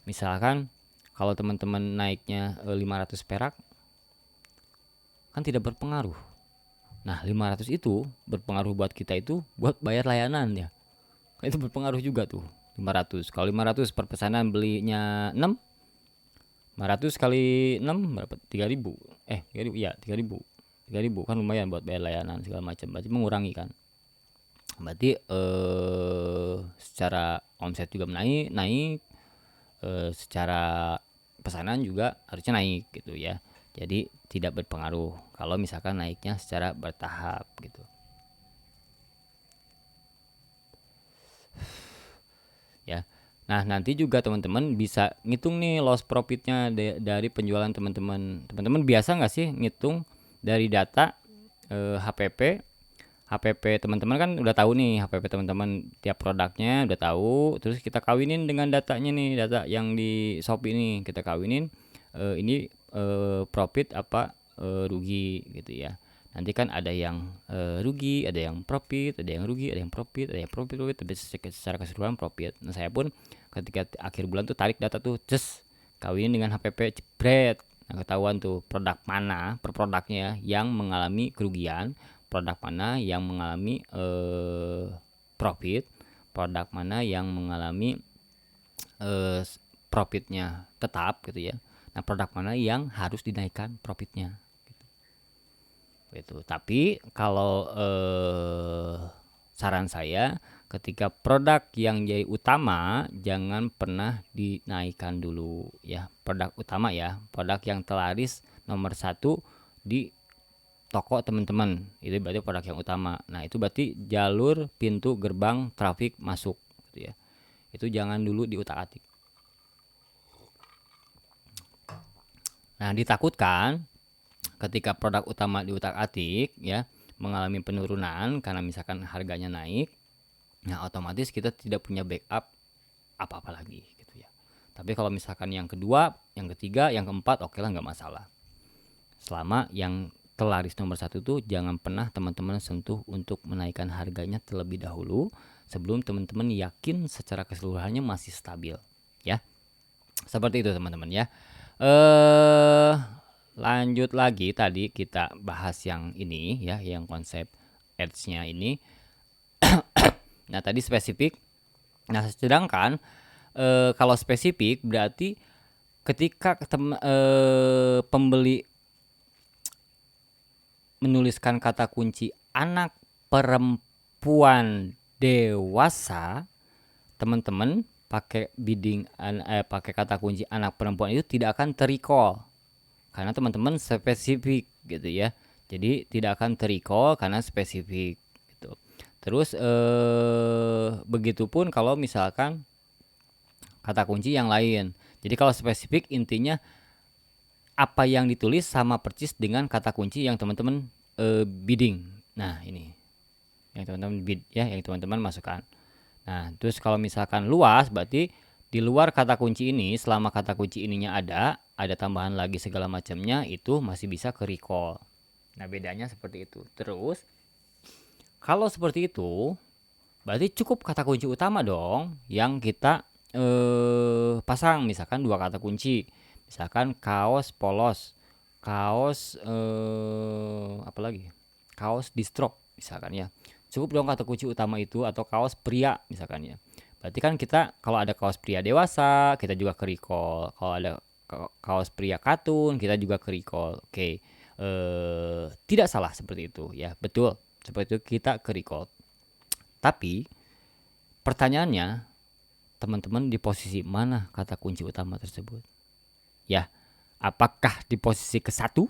Misalkan kalau teman-teman naiknya 500 perak kan tidak berpengaruh. Nah, 500 itu berpengaruh buat kita itu buat bayar layanan ya. Itu berpengaruh juga tuh 500. Kalau 500 per pesanan belinya 6, 500 kali 6 berapa? 3.000. 3.000 ya, 3.000. 3.000 kan lumayan buat bayar layanan segala macam. Berarti mengurangi kan. Berarti secara omset juga naik, secara pesanan juga harusnya naik gitu ya. Jadi tidak berpengaruh kalau misalkan naiknya secara bertahap gitu. Ya. Nah, nanti juga teman-teman bisa ngitung nih loss profitnya dari penjualan teman-teman. Teman-teman biasa nggak sih ngitung dari data HPP? HPP teman-teman kan udah tahu nih, HPP teman-teman tiap produknya udah tahu. Terus kita kawinin dengan datanya nih, data yang di Shopee ini kita kawinin. Ini profit apa rugi gitu ya. Nanti kan ada yang rugi, ada yang profit, ada yang rugi, ada yang profit, ada yang profit, tapi secara keseluruhan profit. Nah, saya pun ketika akhir bulan tuh tarik data tuh, kawinin dengan HPP, jebret. Nah, ketahuan tuh produk mana per produknya yang mengalami kerugian, produk mana yang mengalami profit, produk mana yang mengalami eh, profitnya tetap gitu ya. Nah, produk mana yang harus dinaikkan profitnya gitu. Tapi kalau saran saya, ketika produk yang jadi utama jangan pernah dinaikkan dulu ya. Produk utama ya, produk yang terlaris nomor satu di toko teman-teman, itu berarti produk yang utama. Nah, itu berarti jalur pintu gerbang traffic masuk gitu ya. Itu jangan dulu diutak-atik. Nah, ditakutkan ketika produk utama diutak-atik ya mengalami penurunan karena misalkan harganya naik, nah otomatis kita tidak punya backup apa-apa lagi gitu ya. Tapi kalau misalkan yang kedua, yang ketiga, yang keempat, oke lah, nggak masalah. Selama yang telaris nomor satu tuh jangan pernah teman-teman sentuh untuk menaikkan harganya terlebih dahulu sebelum teman-teman yakin secara keseluruhannya masih stabil ya. Seperti itu teman-teman ya. Lanjut lagi, tadi kita bahas yang ini ya, yang konsep ads-nya ini. Nah, tadi spesifik. Nah, sedangkan kalau spesifik berarti ketika pembeli menuliskan kata kunci anak perempuan dewasa, teman-teman pakai pakai kata kunci anak perempuan itu tidak akan terrecall karena teman-teman spesifik gitu ya. Jadi tidak akan terrecall karena spesifik gitu. Terus begitupun kalau misalkan kata kunci yang lain. Jadi kalau spesifik intinya apa yang ditulis sama persis dengan kata kunci yang teman-teman bidding. Nah, ini yang teman-teman bid ya, yang teman-teman masukkan. Nah, terus kalau misalkan luas berarti di luar kata kunci ini, selama kata kunci ininya ada tambahan lagi segala macamnya, itu masih bisa ke recall. Nah, bedanya seperti itu. Terus kalau seperti itu berarti cukup kata kunci utama dong yang kita pasang, misalkan dua kata kunci. Misalkan kaos polos, kaos apa lagi? Kaos distro misalkan ya. Cukup dong kata kunci utama itu, atau kaos pria misalkan ya. Berarti kan kita kalau ada kaos pria dewasa, kita juga ke recall. Kalau ada kaos pria katun, kita juga ke recall. Oke. Tidak salah seperti itu ya. Betul. Seperti itu kita ke recall. Tapi pertanyaannya, teman-teman di posisi mana kata kunci utama tersebut? Ya, apakah di posisi ke-1?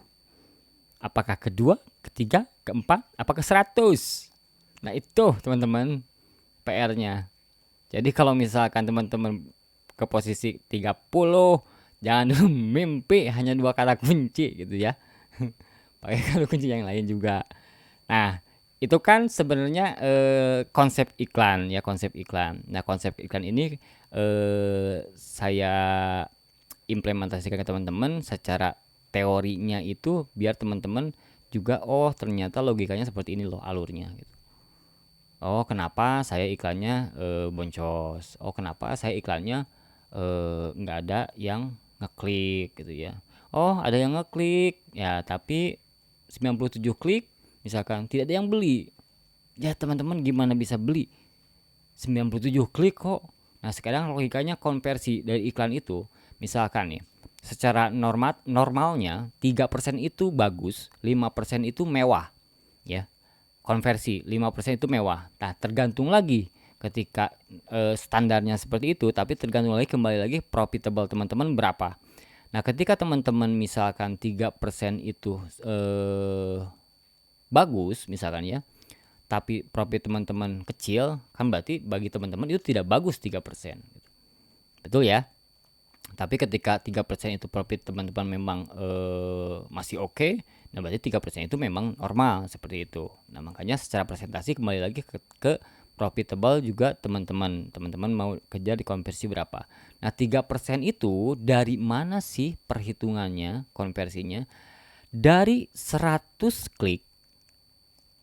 Apakah kedua, ketiga, keempat, apakah 100? Nah, itu teman-teman PR-nya. Jadi kalau misalkan teman-teman ke posisi 30, jangan dulu mimpi hanya dua kata kunci gitu ya. Pakai kata kunci yang lain juga. Nah, itu kan sebenarnya konsep iklan ya, konsep iklan. Nah, konsep iklan ini saya implementasikan ke teman-teman secara teorinya itu biar teman-teman juga, oh ternyata logikanya seperti ini loh alurnya gitu. Oh, kenapa saya iklannya boncos? Oh, kenapa saya iklannya nggak ada yang ngeklik gitu ya? Oh, ada yang ngeklik ya, tapi 97 klik misalkan tidak ada yang beli. Ya, teman-teman gimana bisa beli? 97 klik kok. Nah, sekarang logikanya konversi dari iklan itu, misalkan nih, secara normalnya 3% itu bagus, 5% itu mewah ya. Konversi 5% itu mewah. Nah, tergantung lagi ketika standarnya seperti itu, tapi tergantung lagi, kembali lagi profitable teman-teman berapa. Nah, ketika teman-teman misalkan 3% itu bagus misalkan ya, tapi profit teman-teman kecil, kan berarti bagi teman-teman itu tidak bagus 3%. Betul ya? Tapi ketika 3% itu profit teman-teman memang masih oke, nah berarti 3% itu memang normal seperti itu. Nah, makanya secara presentasi kembali lagi ke profitable juga teman-teman mau kejar di konversi berapa. Nah, 3% itu dari mana sih perhitungannya, konversinya? Dari 100 klik,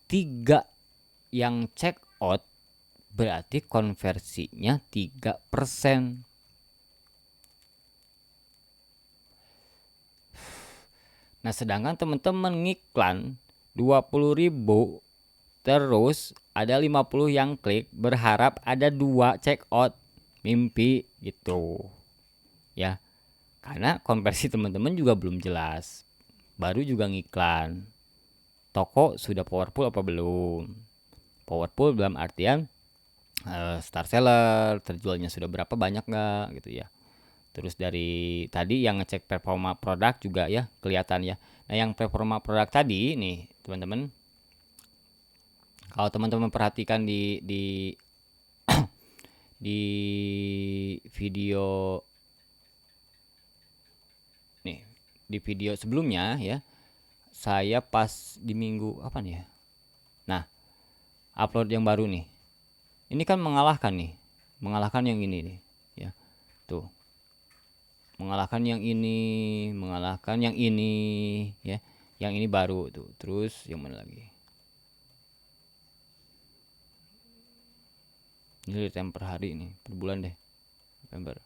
3 yang check out berarti konversinya 3%. Nah, sedangkan teman-teman ngiklan 20.000 terus ada 50 yang klik berharap ada 2 check out, mimpi gitu. Ya, karena konversi teman-teman juga belum jelas. Baru juga ngiklan. Toko sudah powerful apa belum? Powerful dalam artian star seller, terjualnya sudah berapa banyak nggak gitu ya. Terus dari tadi yang ngecek performa produk juga ya kelihatan ya. Nah, yang performa produk tadi nih teman-teman, kalau teman-teman perhatikan di video nih, di video sebelumnya ya, saya pas di minggu apa nih ya. Nah, upload yang baru nih. Ini kan mengalahkan nih. Mengalahkan yang ini nih, ya. Tuh. Mengalahkan yang ini, mengalahkan yang ini, ya. Yang ini baru tuh. Terus yang mana lagi? Ini time per hari nih, per bulan deh. November.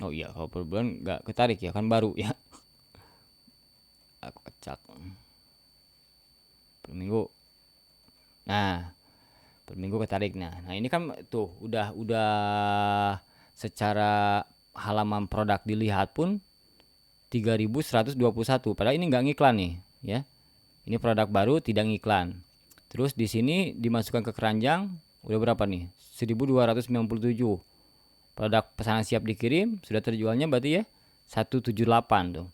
Oh iya, kalau per bulan nggak ketarik ya, kan baru ya. Aku acak. Per minggu. Nah, per minggu ketarik. Nah ini kan tuh udah secara halaman produk dilihat pun 3.121. Padahal ini nggak ngiklan nih, ya. Ini produk baru tidak ngiklan. Terus di sini dimasukkan ke keranjang udah berapa nih? 1.297. Produk pesanan siap dikirim sudah terjualnya berarti ya 178 tuh.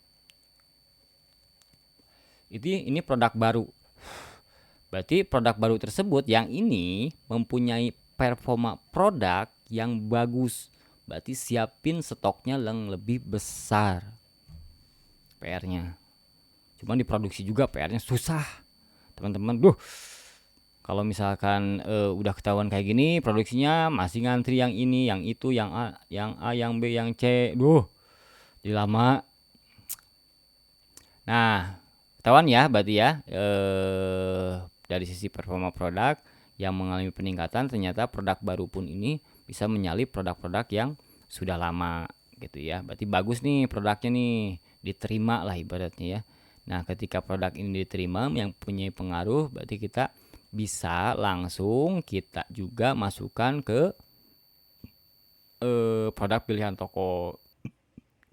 Ini produk baru. Berarti produk baru tersebut yang ini mempunyai performa produk yang bagus. Berarti siapin stoknya yang lebih besar. PR-nya. Cuman diproduksi juga PR-nya susah. Teman-teman, kalau misalkan udah ketahuan kayak gini, produksinya masih ngantri yang ini, yang itu, yang A, yang B, yang C. Jadi lama. Nah, ketahuan ya berarti ya dari sisi performa produk yang mengalami peningkatan, ternyata produk baru pun ini bisa menyalip produk-produk yang sudah lama gitu ya. Berarti bagus nih produknya nih, diterima lah ibaratnya ya. Nah, ketika produk ini diterima yang punya pengaruh, berarti kita bisa langsung kita juga masukkan ke produk pilihan toko.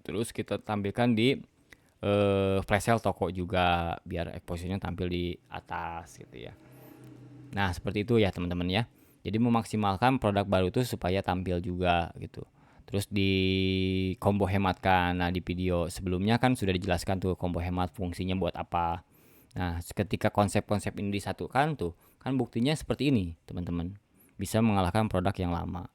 Terus kita tampilkan di flash sale toko juga biar exposure-nya tampil di atas gitu ya. Nah, seperti itu ya teman-teman ya. Jadi memaksimalkan produk baru itu supaya tampil juga gitu. Terus di combo hematkan. Nah, di video sebelumnya kan sudah dijelaskan tuh combo hemat fungsinya buat apa. Nah, ketika konsep-konsep ini disatukan tuh, kan buktinya seperti ini, teman-teman. Bisa mengalahkan produk yang lama.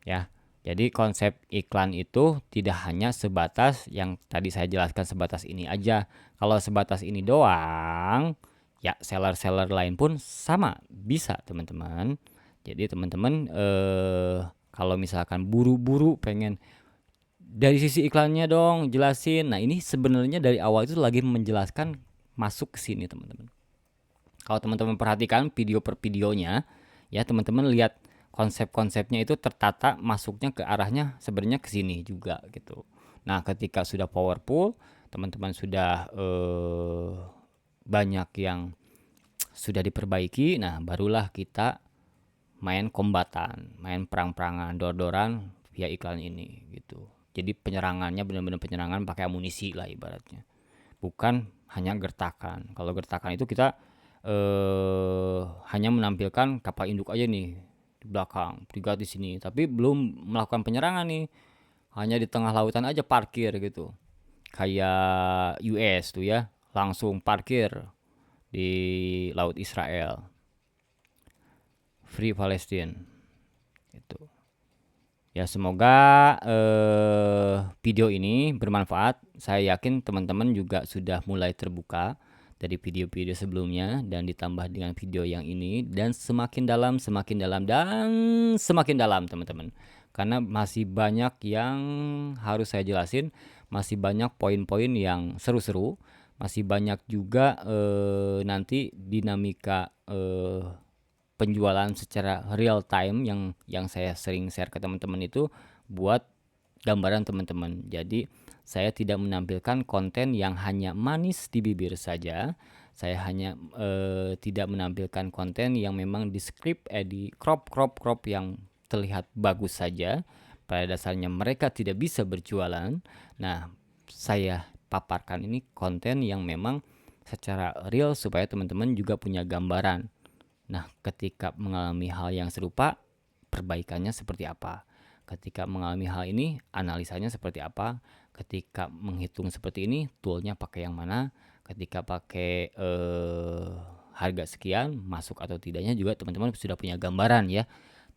Ya. Jadi konsep iklan itu tidak hanya sebatas yang tadi saya jelaskan sebatas ini aja. Kalau sebatas ini doang, ya seller-seller lain pun sama bisa teman-teman. Jadi teman-teman kalau misalkan buru-buru pengen dari sisi iklannya dong jelasin. Nah ini sebenarnya dari awal itu lagi menjelaskan masuk ke sini teman-teman. Kalau teman-teman perhatikan video per videonya, ya teman-teman lihat konsep-konsepnya itu tertata masuknya ke arahnya sebenarnya ke sini juga gitu. Nah, ketika sudah powerful, teman-teman sudah banyak yang sudah diperbaiki, nah barulah kita main kombatan, main perang-perangan, dor-doran via iklan ini gitu. Jadi penyerangannya benar-benar penyerangan pakai amunisi lah ibaratnya. Bukan hanya gertakan. Kalau gertakan itu kita hanya menampilkan kapal induk aja nih di belakang, brigade di sini, tapi belum melakukan penyerangan nih. Hanya di tengah lautan aja parkir gitu. Kayak US tuh ya. langsung parkir di Laut Israel. Free Palestine. Itu. Ya semoga video ini bermanfaat. Saya yakin teman-teman juga sudah mulai terbuka dari video-video sebelumnya dan ditambah dengan video yang ini, dan semakin dalam, semakin dalam, dan semakin dalam teman-teman. Karena masih banyak yang harus saya jelasin, masih banyak poin-poin yang seru-seru, masih banyak juga nanti dinamika penjualan secara real time yang saya sering share ke teman-teman itu buat gambaran teman-teman. Jadi saya tidak menampilkan konten yang hanya manis di bibir saja. Saya hanya tidak menampilkan konten yang memang di script, di crop yang terlihat bagus saja. Pada dasarnya mereka tidak bisa berjualan. Nah, saya paparkan ini konten yang memang secara real supaya teman-teman juga punya gambaran. Nah, ketika mengalami hal yang serupa, perbaikannya seperti apa? Ketika mengalami hal ini, analisanya seperti apa? Ketika menghitung seperti ini, toolnya pakai yang mana? Ketika pakai harga sekian, masuk atau tidaknya juga teman-teman sudah punya gambaran ya.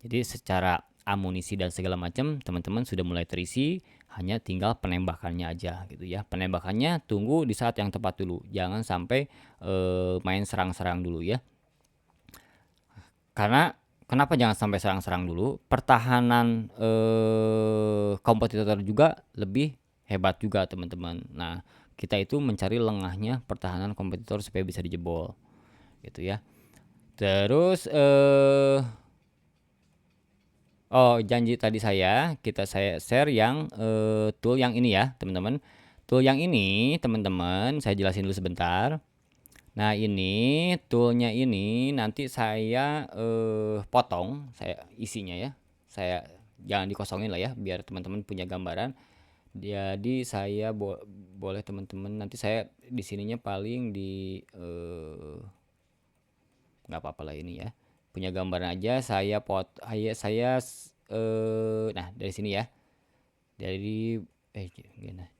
Jadi secara amunisi dan segala macam, teman-teman sudah mulai terisi, hanya tinggal penembakannya aja gitu ya. Penembakannya tunggu di saat yang tepat dulu. Jangan sampai main serang-serang dulu ya. Karena kenapa jangan sampai serang-serang dulu? Pertahanan kompetitor juga lebih hebat juga teman-teman. Nah, kita itu mencari lengahnya pertahanan kompetitor supaya bisa dijebol, gitu ya. Terus janji tadi saya share yang tool yang ini ya teman-teman. Tool yang ini teman-teman saya jelasin dulu sebentar. Nah ini toolnya ini nanti saya potong, saya isinya ya, saya jangan dikosongin lah ya, biar teman-teman punya gambaran. Jadi saya boleh teman-teman nanti saya di sininya paling di nggak apa-apa lah ini ya, punya gambaran aja. Saya nah dari sini ya, dari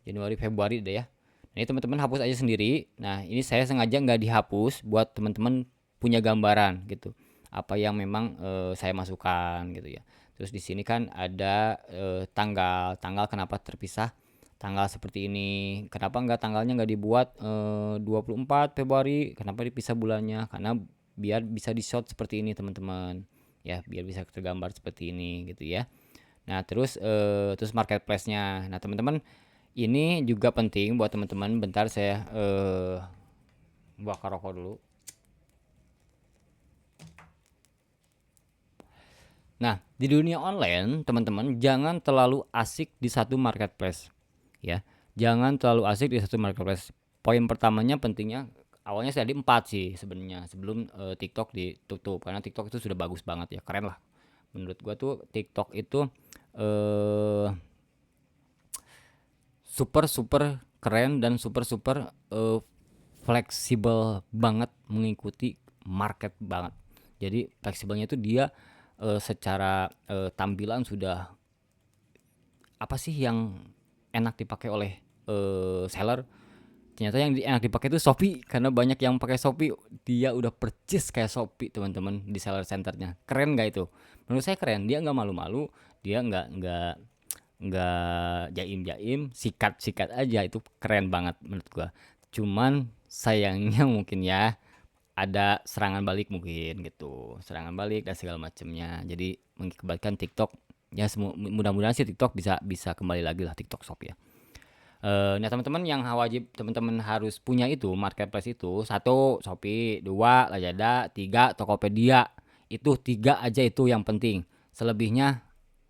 Januari Februari deh ya. Nah, ini teman-teman hapus aja sendiri. Nah, ini saya sengaja nggak dihapus buat teman-teman punya gambaran gitu. Apa yang memang saya masukkan gitu ya. Terus di sini kan ada tanggal kenapa terpisah tanggal seperti ini. Kenapa nggak tanggalnya nggak dibuat 24 Februari? Kenapa dipisah bulannya? Karena biar bisa di shot seperti ini teman-teman. Ya, biar bisa tergambar seperti ini gitu ya. Nah, terus marketplace-nya. Nah, teman-teman ini juga penting buat teman-teman. Bentar saya bakar rokok dulu. Nah, di dunia online, teman-teman jangan terlalu asik di satu marketplace, ya. Jangan terlalu asik di satu marketplace. Poin pertamanya pentingnya awalnya saya di 4 sih sebenarnya sebelum TikTok ditutup, karena TikTok itu sudah bagus banget ya, keren lah. Menurut gua tuh TikTok itu super keren dan super fleksibel banget, mengikuti market banget. Jadi fleksibelnya itu dia secara tampilan sudah apa sih yang enak dipakai oleh seller. Ternyata yang enak dipakai itu Shopee, karena banyak yang pakai Shopee dia udah purchase kayak Shopee teman-teman di seller centernya. Keren nggak itu? Menurut saya keren. Dia nggak malu-malu, dia nggak jaim-jaim, sikat aja. Itu keren banget menurut gua. Cuman sayangnya mungkin ya ada serangan balik mungkin gitu, serangan balik dan segala macamnya. Jadi mengakibatkan TikTok ya, mudah-mudahan sih TikTok bisa kembali lagi lah, TikTok Shop ya. Nah teman-teman yang wajib teman-teman harus punya itu marketplace itu: 1 Shopee, 2 Lazada, 3 Tokopedia. Itu 3 aja itu yang penting. Selebihnya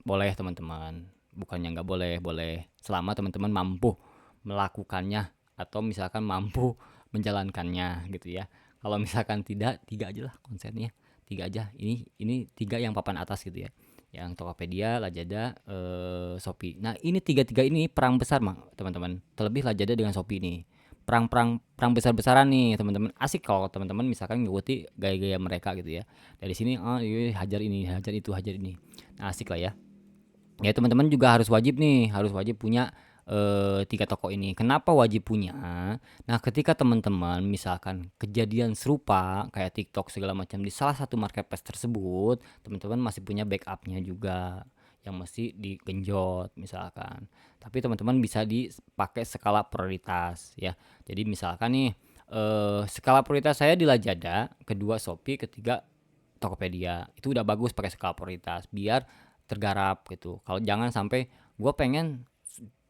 boleh teman-teman, bukannya nggak boleh, boleh selama teman-teman mampu melakukannya atau misalkan mampu menjalankannya gitu ya. Kalau misalkan tidak, 3 aja lah konsennya, 3 aja. Ini 3 yang papan atas gitu ya, yang Tokopedia, Lazada, Shopee. Nah ini tiga ini perang besar mah teman-teman, terlebih Lazada dengan Shopee nih, perang besar-besaran nih teman-teman. Asik kalau teman-teman misalkan ngikuti gaya-gaya mereka gitu ya. Dari sini hajar ini, hajar itu, hajar ini. Nah, asik lah ya. Ya teman-teman juga harus wajib punya 3 toko ini. Kenapa wajib punya? Nah, ketika teman-teman misalkan kejadian serupa kayak TikTok segala macam di salah satu marketplace tersebut, teman-teman masih punya backupnya juga yang mesti digenjot misalkan. Tapi teman-teman bisa dipakai skala prioritas ya. Jadi misalkan nih skala prioritas saya di Lazada, kedua Shopee, ketiga Tokopedia. Itu udah bagus pakai skala prioritas biar tergarap gitu. Kalau jangan sampai gue pengen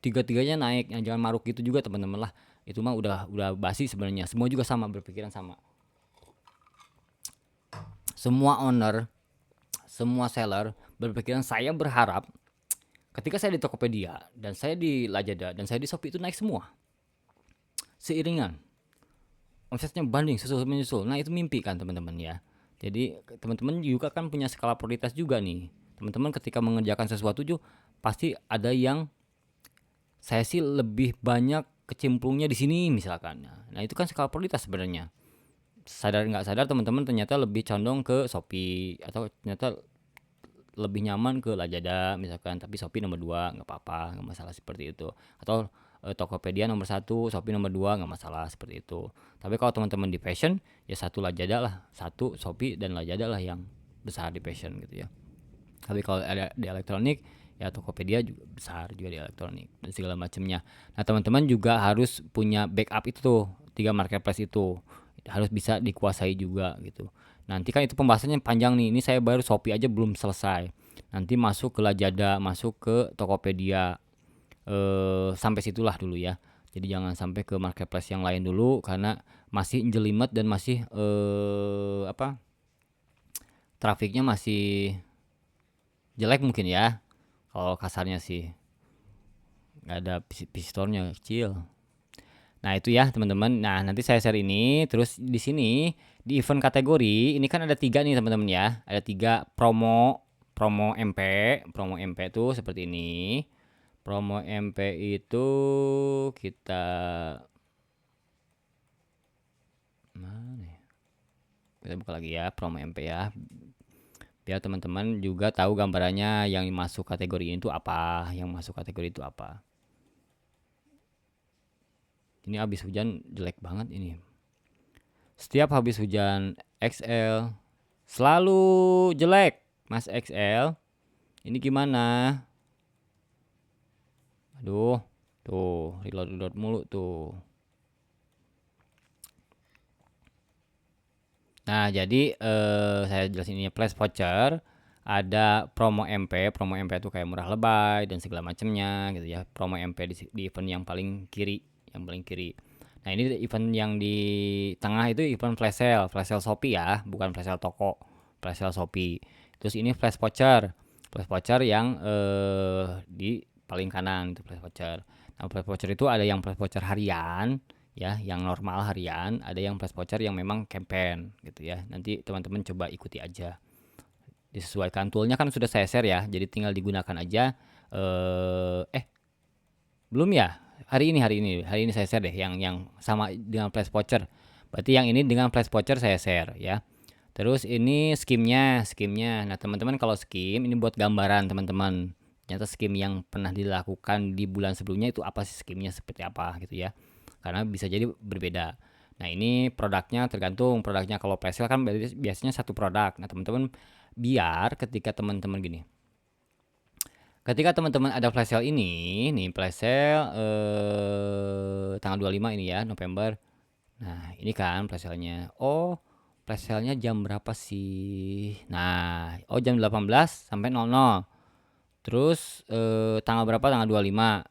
tiga-tiganya naik, yang jangan maruk gitu juga teman-teman lah. Itu mah udah basi sebenarnya. Semua juga sama, berpikiran sama. Semua owner, semua seller berpikiran, saya berharap ketika saya di Tokopedia dan saya di Lazada dan saya di Shopee itu naik semua seiringan, omsetnya banding susul menyusul. Nah, itu mimpi kan teman-teman ya. Jadi teman-teman juga kan punya skala prioritas juga nih. Teman-teman ketika mengerjakan sesuatu juga pasti ada yang saya sih lebih banyak kecemplungnya di sini misalkan. Nah, itu kan skala prioritas sebenarnya. Sadar nggak sadar teman-teman ternyata lebih condong ke Shopee atau ternyata lebih nyaman ke Lazada misalkan, tapi Shopee nomor 2 nggak apa-apa, nggak masalah seperti itu. Atau Tokopedia nomor 1, Shopee nomor 2 nggak masalah seperti itu. Tapi kalau teman-teman di fashion ya satu Lazada lah, satu Shopee dan Lazada lah yang besar di fashion gitu ya. Tapi kalau ada di elektronik ya Tokopedia juga besar juga di elektronik dan segala macamnya. Nah, teman-teman juga harus punya backup itu tuh, 3 marketplace itu harus bisa dikuasai juga gitu. Nanti kan itu pembahasannya panjang nih. Ini saya baru Shopee aja belum selesai. Nanti masuk ke Lazada, masuk ke Tokopedia. Sampai situlah dulu ya. Jadi jangan sampai ke marketplace yang lain dulu karena masih jelimet dan masih trafiknya masih jelek mungkin ya. Kalau kasarnya sih nggak ada visitornya kecil. Nah, itu ya teman-teman. Nah, nanti saya share ini. Terus di sini di event kategori ini kan ada 3 nih teman-teman ya. Ada 3 promo MP. Promo MP itu seperti ini. Promo MP itu kita mana ya? Kita buka lagi ya promo MP ya. Biar teman-teman juga tahu gambarannya yang masuk kategori ini itu apa, yang masuk kategori itu apa. Ini habis hujan jelek banget ini. Setiap habis hujan XL selalu jelek, Mas XL. Ini gimana? Aduh, tuh reload mulu tuh. Nah, jadi saya jelasin ini flash voucher. Ada promo MP itu kayak murah lebay dan segala macamnya gitu ya. Promo MP di event yang paling kiri, Nah, ini event yang di tengah itu event flash sale Shopee ya, bukan flash sale toko, flash sale Shopee. Terus ini flash voucher yang di paling kanan itu flash voucher. Nah, flash voucher itu ada yang flash voucher harian, ya, yang normal harian, ada yang flash voucher yang memang campaign gitu ya. Nanti teman-teman coba ikuti aja. Disesuaikan toolnya kan sudah saya share ya, jadi tinggal digunakan aja. Belum ya? Hari ini saya share deh yang sama dengan flash voucher. Berarti yang ini dengan flash voucher saya share ya. Terus ini skimnya. Nah, teman-teman kalau skim ini buat gambaran teman-teman. Ternyata skim yang pernah dilakukan di bulan sebelumnya itu apa sih, skimnya seperti apa gitu ya. Karena bisa jadi berbeda. Nah, ini produknya tergantung. Produknya kalau flash sale kan biasanya satu produk. Nah, teman-teman biar ketika teman-teman gini. Ketika teman-teman ada flash sale ini, nih flash sale tanggal 25 ini ya, November. Nah, ini kan flash sale-nya. Oh, flash sale-nya jam berapa sih? Nah, jam 18 sampai 00. Terus tanggal berapa? Tanggal 25.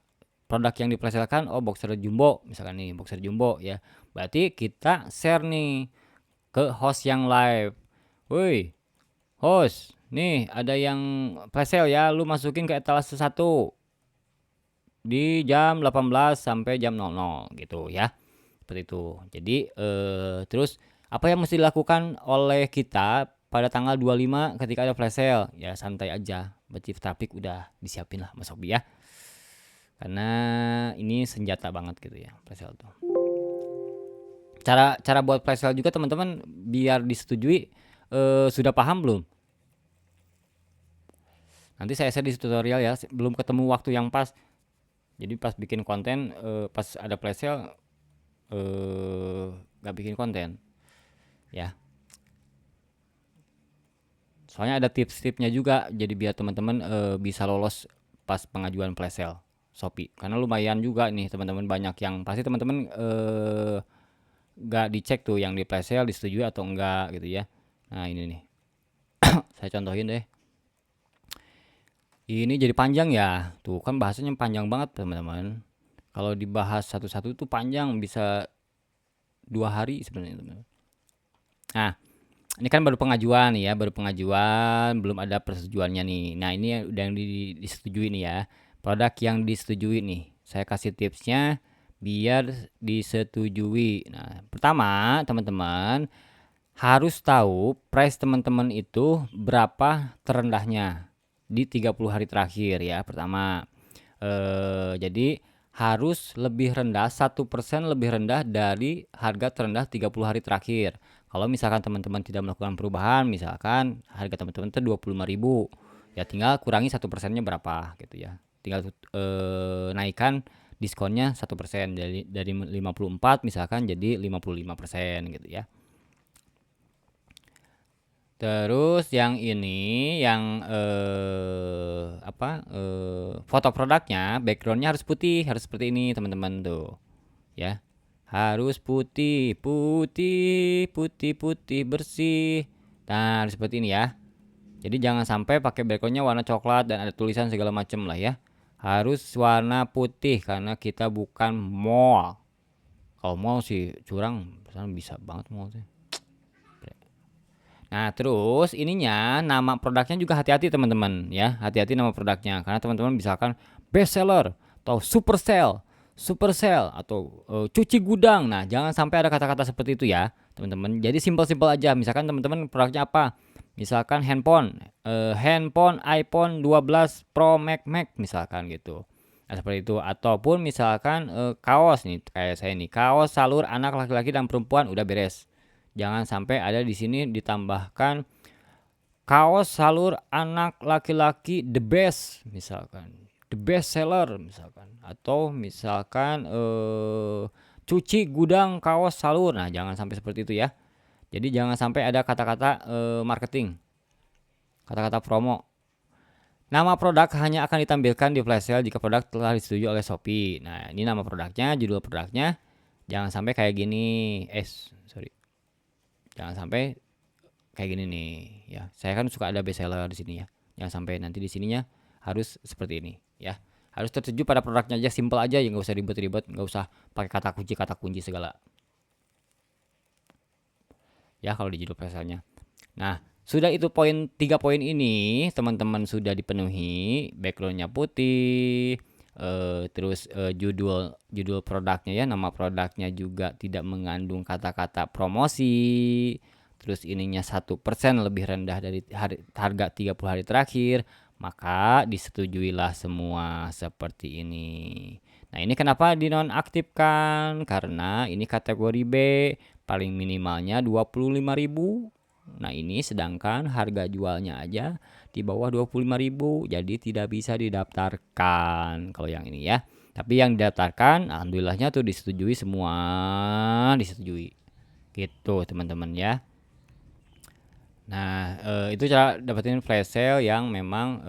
Produk yang di flash sale kan boxer jumbo, misalkan nih, boxer jumbo ya. Berarti kita share nih ke host yang live. Woi, host, nih ada yang flash sale ya, lu masukin ke etalase 1 di jam 18 sampai jam 00 gitu ya. Seperti itu. Jadi terus apa yang mesti dilakukan oleh kita pada tanggal 25 ketika ada flash sale? Ya santai aja. Berarti traffic udah disiapin lah Mas Hobi ya. Karena ini senjata banget gitu ya flash sale tuh. Cara buat flash sale juga teman-teman biar disetujui sudah paham belum? Nanti saya share di tutorial ya. Belum ketemu waktu yang pas. Jadi pas bikin konten, pas ada flash sale, nggak bikin konten ya. Soalnya ada tips-tipsnya juga, jadi biar teman-teman bisa lolos pas pengajuan flash sale Shopee. Karena lumayan juga nih teman-teman, banyak yang pasti teman-teman nggak dicek tuh yang di flash sale disetujui atau enggak gitu ya. Nah ini nih, saya contohin deh. Ini jadi panjang ya, tuh kan bahasanya panjang banget teman-teman. Kalau dibahas satu-satu tuh panjang, bisa 2 hari sebenarnya teman-teman. Nah, ini kan baru pengajuan nih ya, baru pengajuan, belum ada persetujuannya nih. Nah, ini udah yang disetujui nih ya. Produk yang disetujui nih. Saya kasih tipsnya biar disetujui. Nah, pertama, teman-teman harus tahu price teman-teman itu berapa terendahnya di 30 hari terakhir ya. Pertama, jadi harus lebih rendah 1% lebih rendah dari harga terendah 30 hari terakhir. Kalau misalkan teman-teman tidak melakukan perubahan, misalkan harga teman-teman itu 25.000, ya tinggal kurangi 1%-nya berapa gitu ya. Tinggal naikkan diskonnya 1% dari 54 misalkan jadi 55% gitu ya. Terus yang ini yang foto produknya backgroundnya harus putih, harus seperti ini teman-teman tuh ya. Harus putih, putih, putih, putih bersih. Nah, harus seperti ini ya. Jadi jangan sampai pakai backgroundnya warna coklat dan ada tulisan segala macam lah ya. Harus warna putih karena kita bukan mall. Kalau mall sih curang, bisa banget mall sih. Nah, terus ininya nama produknya juga hati-hati teman-teman ya. Hati-hati nama produknya karena teman-teman misalkan best seller atau super sale atau cuci gudang. Nah, jangan sampai ada kata-kata seperti itu ya, teman-teman. Jadi simpel-simpel aja. Misalkan teman-teman produknya apa? Misalkan handphone iPhone 12 Pro Max misalkan gitu. Nah, seperti itu ataupun misalkan kaos nih kayak saya nih, kaos salur anak laki-laki dan perempuan udah beres. Jangan sampai ada di sini ditambahkan kaos salur anak laki-laki the best misalkan. The best seller misalkan atau misalkan cuci gudang kaos salur. Nah, jangan sampai seperti itu ya. Jadi jangan sampai ada kata-kata marketing, kata-kata promo. Nama produk hanya akan ditampilkan di flash sale jika produk telah disetujui oleh Shopee. Nah, ini nama produknya, judul produknya. Jangan sampai kayak gini. Sorry. Jangan sampai kayak gini nih ya. Saya kan suka ada best seller di sini ya. Jangan sampai nanti di sininya harus seperti ini ya. Harus tertuju pada produknya aja, simple aja ya, nggak usah ribet-ribet, nggak usah pakai kata kunci segala ya kalau di judul pesannya. Nah, sudah itu poin 3 poin ini teman-teman sudah dipenuhi, backgroundnya putih, terus judul judul produknya ya, nama produknya juga tidak mengandung kata-kata promosi, terus ininya 1% lebih rendah dari harga 30 hari terakhir, maka disetujuilah semua seperti ini. Nah, ini kenapa dinonaktifkan? Karena ini kategori B, paling minimalnya 25.000. Nah, ini sedangkan harga jualnya aja di bawah 25.000, jadi tidak bisa didaftarkan kalau yang ini ya. Tapi yang didaftarkan alhamdulillahnya tuh disetujui semua, disetujui. Gitu, teman-teman ya. Nah, itu cara dapetin flash sale yang memang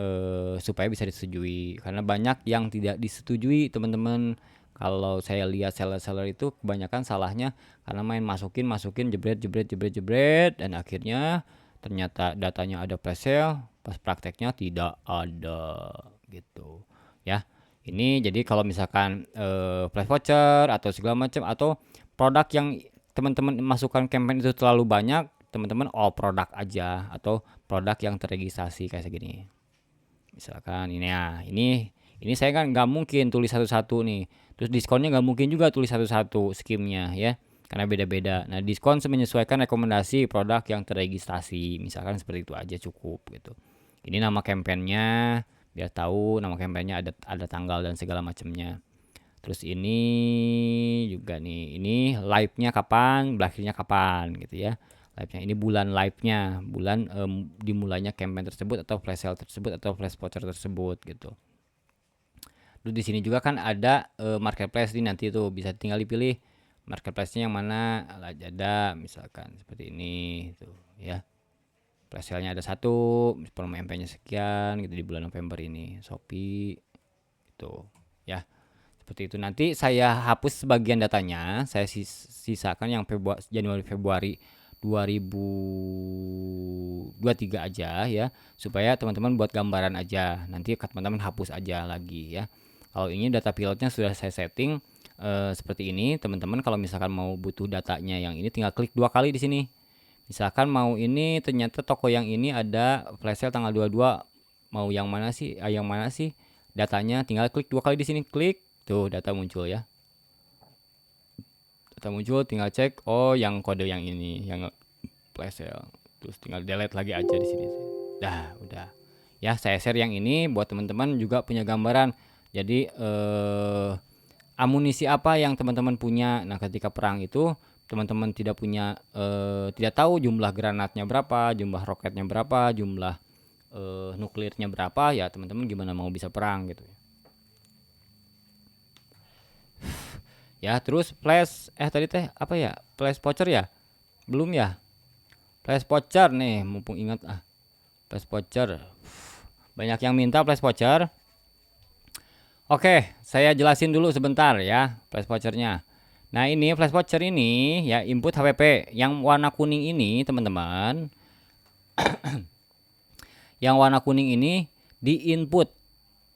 supaya bisa disetujui. Karena banyak yang tidak disetujui, teman-teman. Kalau saya lihat seller-seller itu kebanyakan salahnya karena main masukin jebret jebret jebret jebret dan akhirnya ternyata datanya ada flash sale, pas prakteknya tidak ada gitu. Ya. Ini jadi kalau misalkan flash voucher atau segala macam atau produk yang teman-teman masukkan campaign itu terlalu banyak, teman-teman all produk aja atau produk yang terregistrasi kayak segini. Misalkan ini ya, ini saya kan nggak mungkin tulis satu-satu nih. Terus diskonnya nggak mungkin juga tulis satu-satu skimnya ya, karena beda-beda. Nah, diskon menyesuaikan rekomendasi produk yang terregistrasi. Misalkan seperti itu aja cukup gitu. Ini nama kampanyenya, biar tahu nama kampanyenya ada tanggal dan segala macamnya. Terus ini juga nih, ini live-nya kapan, berakhirnya kapan gitu ya. Live-nya ini bulan live-nya, bulan dimulainya campaign tersebut atau flash sale tersebut atau flash voucher tersebut gitu. Terus di sini juga kan ada marketplace nih, nanti tuh bisa tinggal dipilih marketplace-nya yang mana. Lazada misalkan seperti ini tuh ya. Flash sale-nya ada 1, promo MP-nya sekian gitu di bulan November ini. Shopee itu ya. Seperti itu. Nanti saya hapus sebagian datanya, saya sisakan yang Januari Februari 2023 aja ya, supaya teman-teman buat gambaran aja. Nanti teman-teman hapus aja lagi ya. Kalau ini data pilotnya sudah saya setting seperti ini, teman-teman kalau misalkan mau butuh datanya yang ini tinggal klik 2 kali di sini. Misalkan mau ini ternyata toko yang ini ada flash sale tanggal 22, mau yang mana sih? Yang mana sih? Datanya tinggal klik 2 kali di sini, klik. Tuh data muncul ya. Data muncul, tinggal cek, oh yang kode yang ini, yang flash sale. Terus tinggal delete lagi aja di sini. Dah, udah. Ya, saya share yang ini buat teman-teman juga punya gambaran. Jadi amunisi apa yang teman-teman punya. Nah, ketika perang itu teman-teman tidak punya tidak tahu jumlah granatnya berapa, jumlah roketnya berapa, jumlah nuklirnya berapa, ya teman-teman gimana mau bisa perang gitu. Ya, terus flash tadi teh apa ya? Flash voucher ya? Belum ya? Flash voucher nih, mumpung ingat flash voucher. Banyak yang minta flash voucher. Oke, saya jelasin dulu sebentar ya flash vouchernya. Nah, ini flash voucher ini ya input HPP yang warna kuning ini, teman-teman. Yang warna kuning ini di input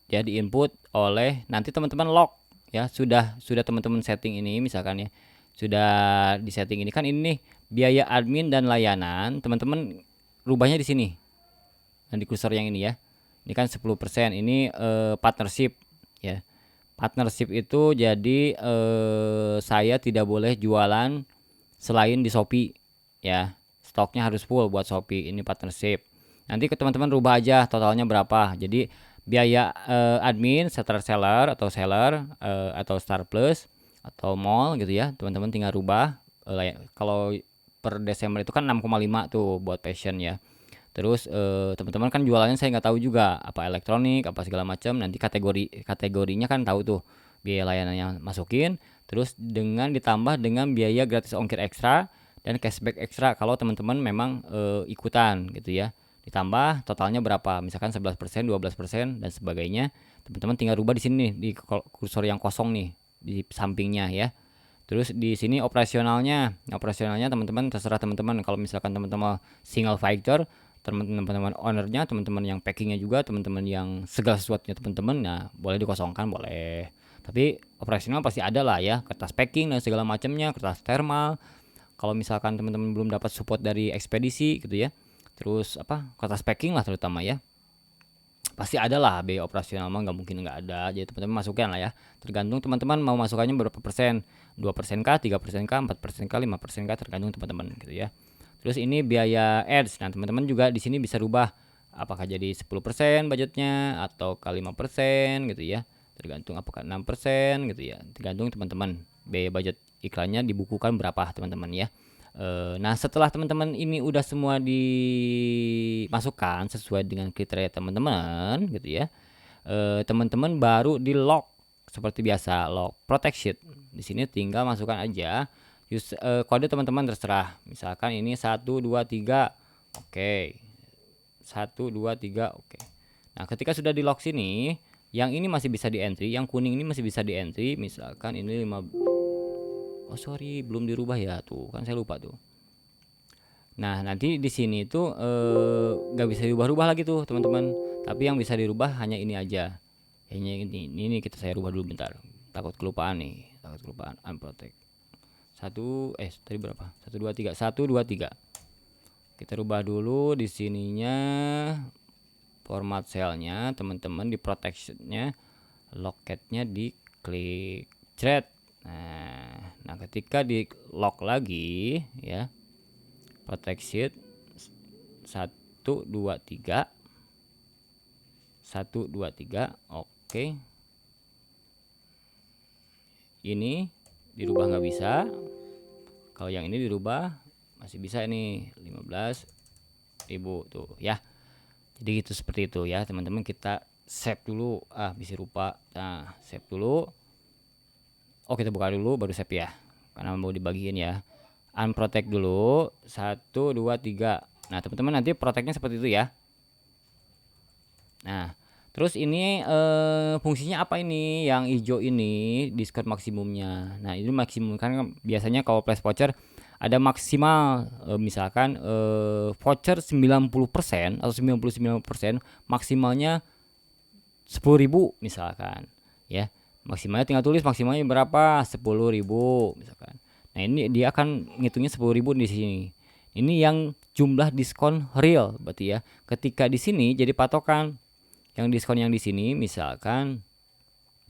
ya, di input oleh nanti teman-teman lock ya. Sudah teman-teman setting ini misalkan ya, sudah di setting ini kan, ini nih biaya admin dan layanan, teman-teman rubahnya di sini. Nah, di cursor yang ini ya, ini kan 10%, ini partnership ya. Partnership itu jadi saya tidak boleh jualan selain di Shopee ya, stoknya harus full buat Shopee. Ini partnership. Nanti ke teman-teman rubah aja totalnya berapa. Jadi biaya admin, seller atau seller atau Star Plus atau mall gitu ya, teman-teman tinggal rubah. Kalau per Desember itu kan 6,5 tuh buat passion ya. Terus teman-teman kan jualannya saya nggak tahu juga apa elektronik apa segala macam. Nanti kategorinya kan tahu tuh biaya layanannya masukin. Terus dengan ditambah dengan biaya gratis ongkir ekstra dan cashback ekstra kalau teman-teman memang ikutan gitu ya. Ditambah totalnya berapa? Misalkan 11%, 12% dan sebagainya. Teman-teman tinggal rubah di sini nih, di kursor yang kosong nih di sampingnya ya. Terus di sini operasionalnya teman-teman terserah teman-teman. Kalau misalkan teman-teman single fighter, teman-teman ownernya, teman-teman yang packingnya juga, teman-teman yang segala sesuatunya teman-teman, nah boleh dikosongkan, boleh. Tapi operasional pasti ada lah ya, kertas packing dan segala macamnya, kertas thermal. Kalau misalkan teman-teman belum dapat support dari ekspedisi gitu ya, terus apa, kertas packing lah terutama ya, pasti ada lah. Biaya operasional mah nggak mungkin nggak ada. Jadi teman-teman masukkan lah ya, tergantung teman-teman mau masukannya berapa persen, 2% kah, 3% kah, 4% kah, 5% kah, tergantung teman-teman gitu ya. Terus ini biaya ads. Nah, teman-teman juga di sini bisa rubah apakah jadi 10% budgetnya atau ke 5% gitu ya. Tergantung apakah 6% gitu ya. Tergantung teman-teman biaya budget iklannya dibukukan berapa teman-teman ya. Nah, setelah teman-teman ini udah semua dimasukkan sesuai dengan kriteria teman-teman gitu ya, teman-teman baru di lock seperti biasa, lock protection. Di sini tinggal masukkan aja kode teman-teman terserah. Misalkan ini 123, oke. 123, oke. Nah, ketika sudah di lock sini, yang ini masih bisa di entry, yang kuning ini masih bisa di entry. Misalkan ini 5. Oh sorry, belum dirubah ya tuh, kan saya lupa tuh. Nah, nanti di sini tuh nggak bisa dirubah-rubah lagi tuh teman-teman. Tapi yang bisa dirubah hanya ini aja. Hanya ini kita saya rubah dulu bentar. Takut kelupaan nih, takut kelupaan. Unprotect. Tadi berapa? 123, 123. Kita rubah dulu di sininya format cellnya, teman-teman di protectionnya, locketnya di klik thread. Nah, ketika di lock lagi ya, protection 123, 123, oke. Ini dirubah nggak bisa. Kalau yang ini dirubah masih bisa ini 15.000 tuh ya. Jadi gitu, seperti itu ya teman-teman. Kita save dulu. Bisa lupa. Nah, save dulu. Kita buka dulu baru save ya. Karena mau dibagiin ya. Unprotect dulu. 1, 2, 3. Nah, teman-teman nanti protectnya seperti itu ya. Nah, terus ini fungsinya apa ini? Yang hijau ini diskon maksimumnya. Nah, ini maksimum kan biasanya kalau flash voucher ada maksimal misalkan voucher 90% atau 99%, maksimalnya 10.000 misalkan ya. Maksimalnya tinggal tulis maksimalnya berapa, 10.000 misalkan. Nah, ini dia akan ngitungnya 10.000 di sini. Ini yang jumlah diskon real berarti ya. Ketika di sini jadi patokan. Yang diskon yang di sini misalkan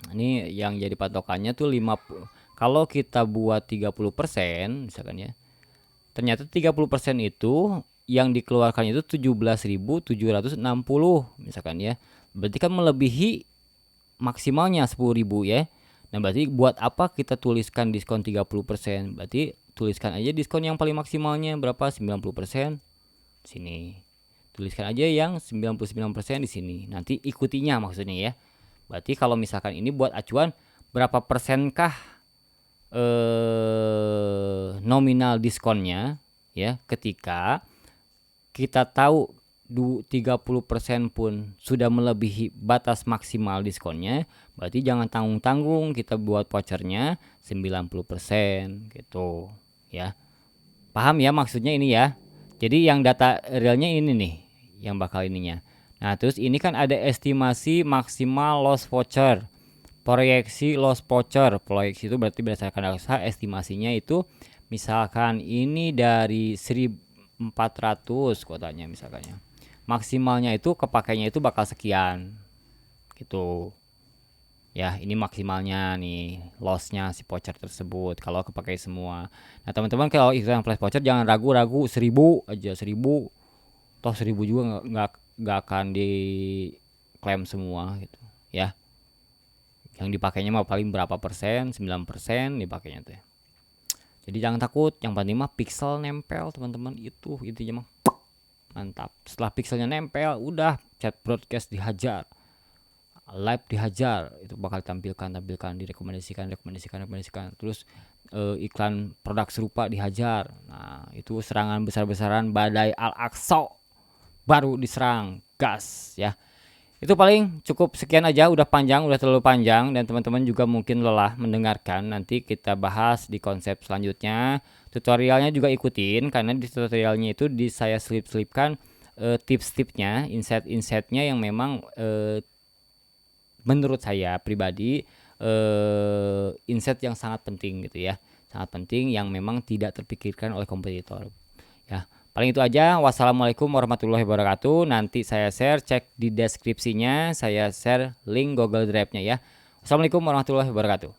ini yang jadi patokannya tuh 50. Kalau kita buat 30% misalkan ya. Ternyata 30% itu yang dikeluarkan itu 17.760 misalkan ya. Berarti kan melebihi maksimalnya 10.000 ya. Nah, berarti buat apa kita tuliskan diskon 30%? Berarti tuliskan aja diskon yang paling maksimalnya berapa? 90%. Sini. Tuliskan aja yang 99% di sini. Nanti ikutinya maksudnya ya. Berarti kalau misalkan ini buat acuan berapa persenkah nominal diskonnya ya, ketika kita tahu 30% pun sudah melebihi batas maksimal diskonnya, berarti jangan tanggung-tanggung, kita buat vouchernya 90% gitu ya. Paham ya maksudnya ini ya. Jadi yang data realnya ini nih yang bakal ininya. Nah, terus ini kan ada estimasi maksimal loss voucher, proyeksi loss voucher. Proyeksi itu berarti berdasarkan data, estimasinya itu misalkan ini dari 1.400 kuotanya misalkannya. Maksimalnya itu kepakainya itu bakal sekian gitu ya. Ini maksimalnya nih lossnya si voucher tersebut kalau kepakai semua. Nah, teman-teman kalau iklan flash voucher jangan ragu-ragu, 1.000 aja, 1.000 toh 1.000 juga nggak akan diklaim semua gitu ya. Yang dipakainya mah paling berapa persen, 9% dipakainya tuh. Jadi jangan takut, yang penting mah pixel nempel teman-teman, itu intinya mah. Mantap. Setelah pixelnya nempel, udah chat broadcast dihajar, live dihajar, itu bakal tampilkan direkomendasikan. Terus iklan produk serupa dihajar. Nah, itu serangan besar-besaran badai Al-Aqsa baru diserang, gas ya. Itu paling cukup sekian aja, udah panjang, udah terlalu panjang, dan teman-teman juga mungkin lelah mendengarkan. Nanti kita bahas di konsep selanjutnya. Tutorialnya juga ikutin, karena di tutorialnya itu saya selip-selipkan tips-tipsnya, insight-insightnya yang memang menurut saya pribadi insight yang sangat penting gitu ya. Sangat penting yang memang tidak terpikirkan oleh kompetitor. Ya. Paling itu aja. Wassalamualaikum warahmatullahi wabarakatuh. Nanti saya share, cek di deskripsinya, saya share link Google Drive-nya ya. Wassalamualaikum warahmatullahi wabarakatuh.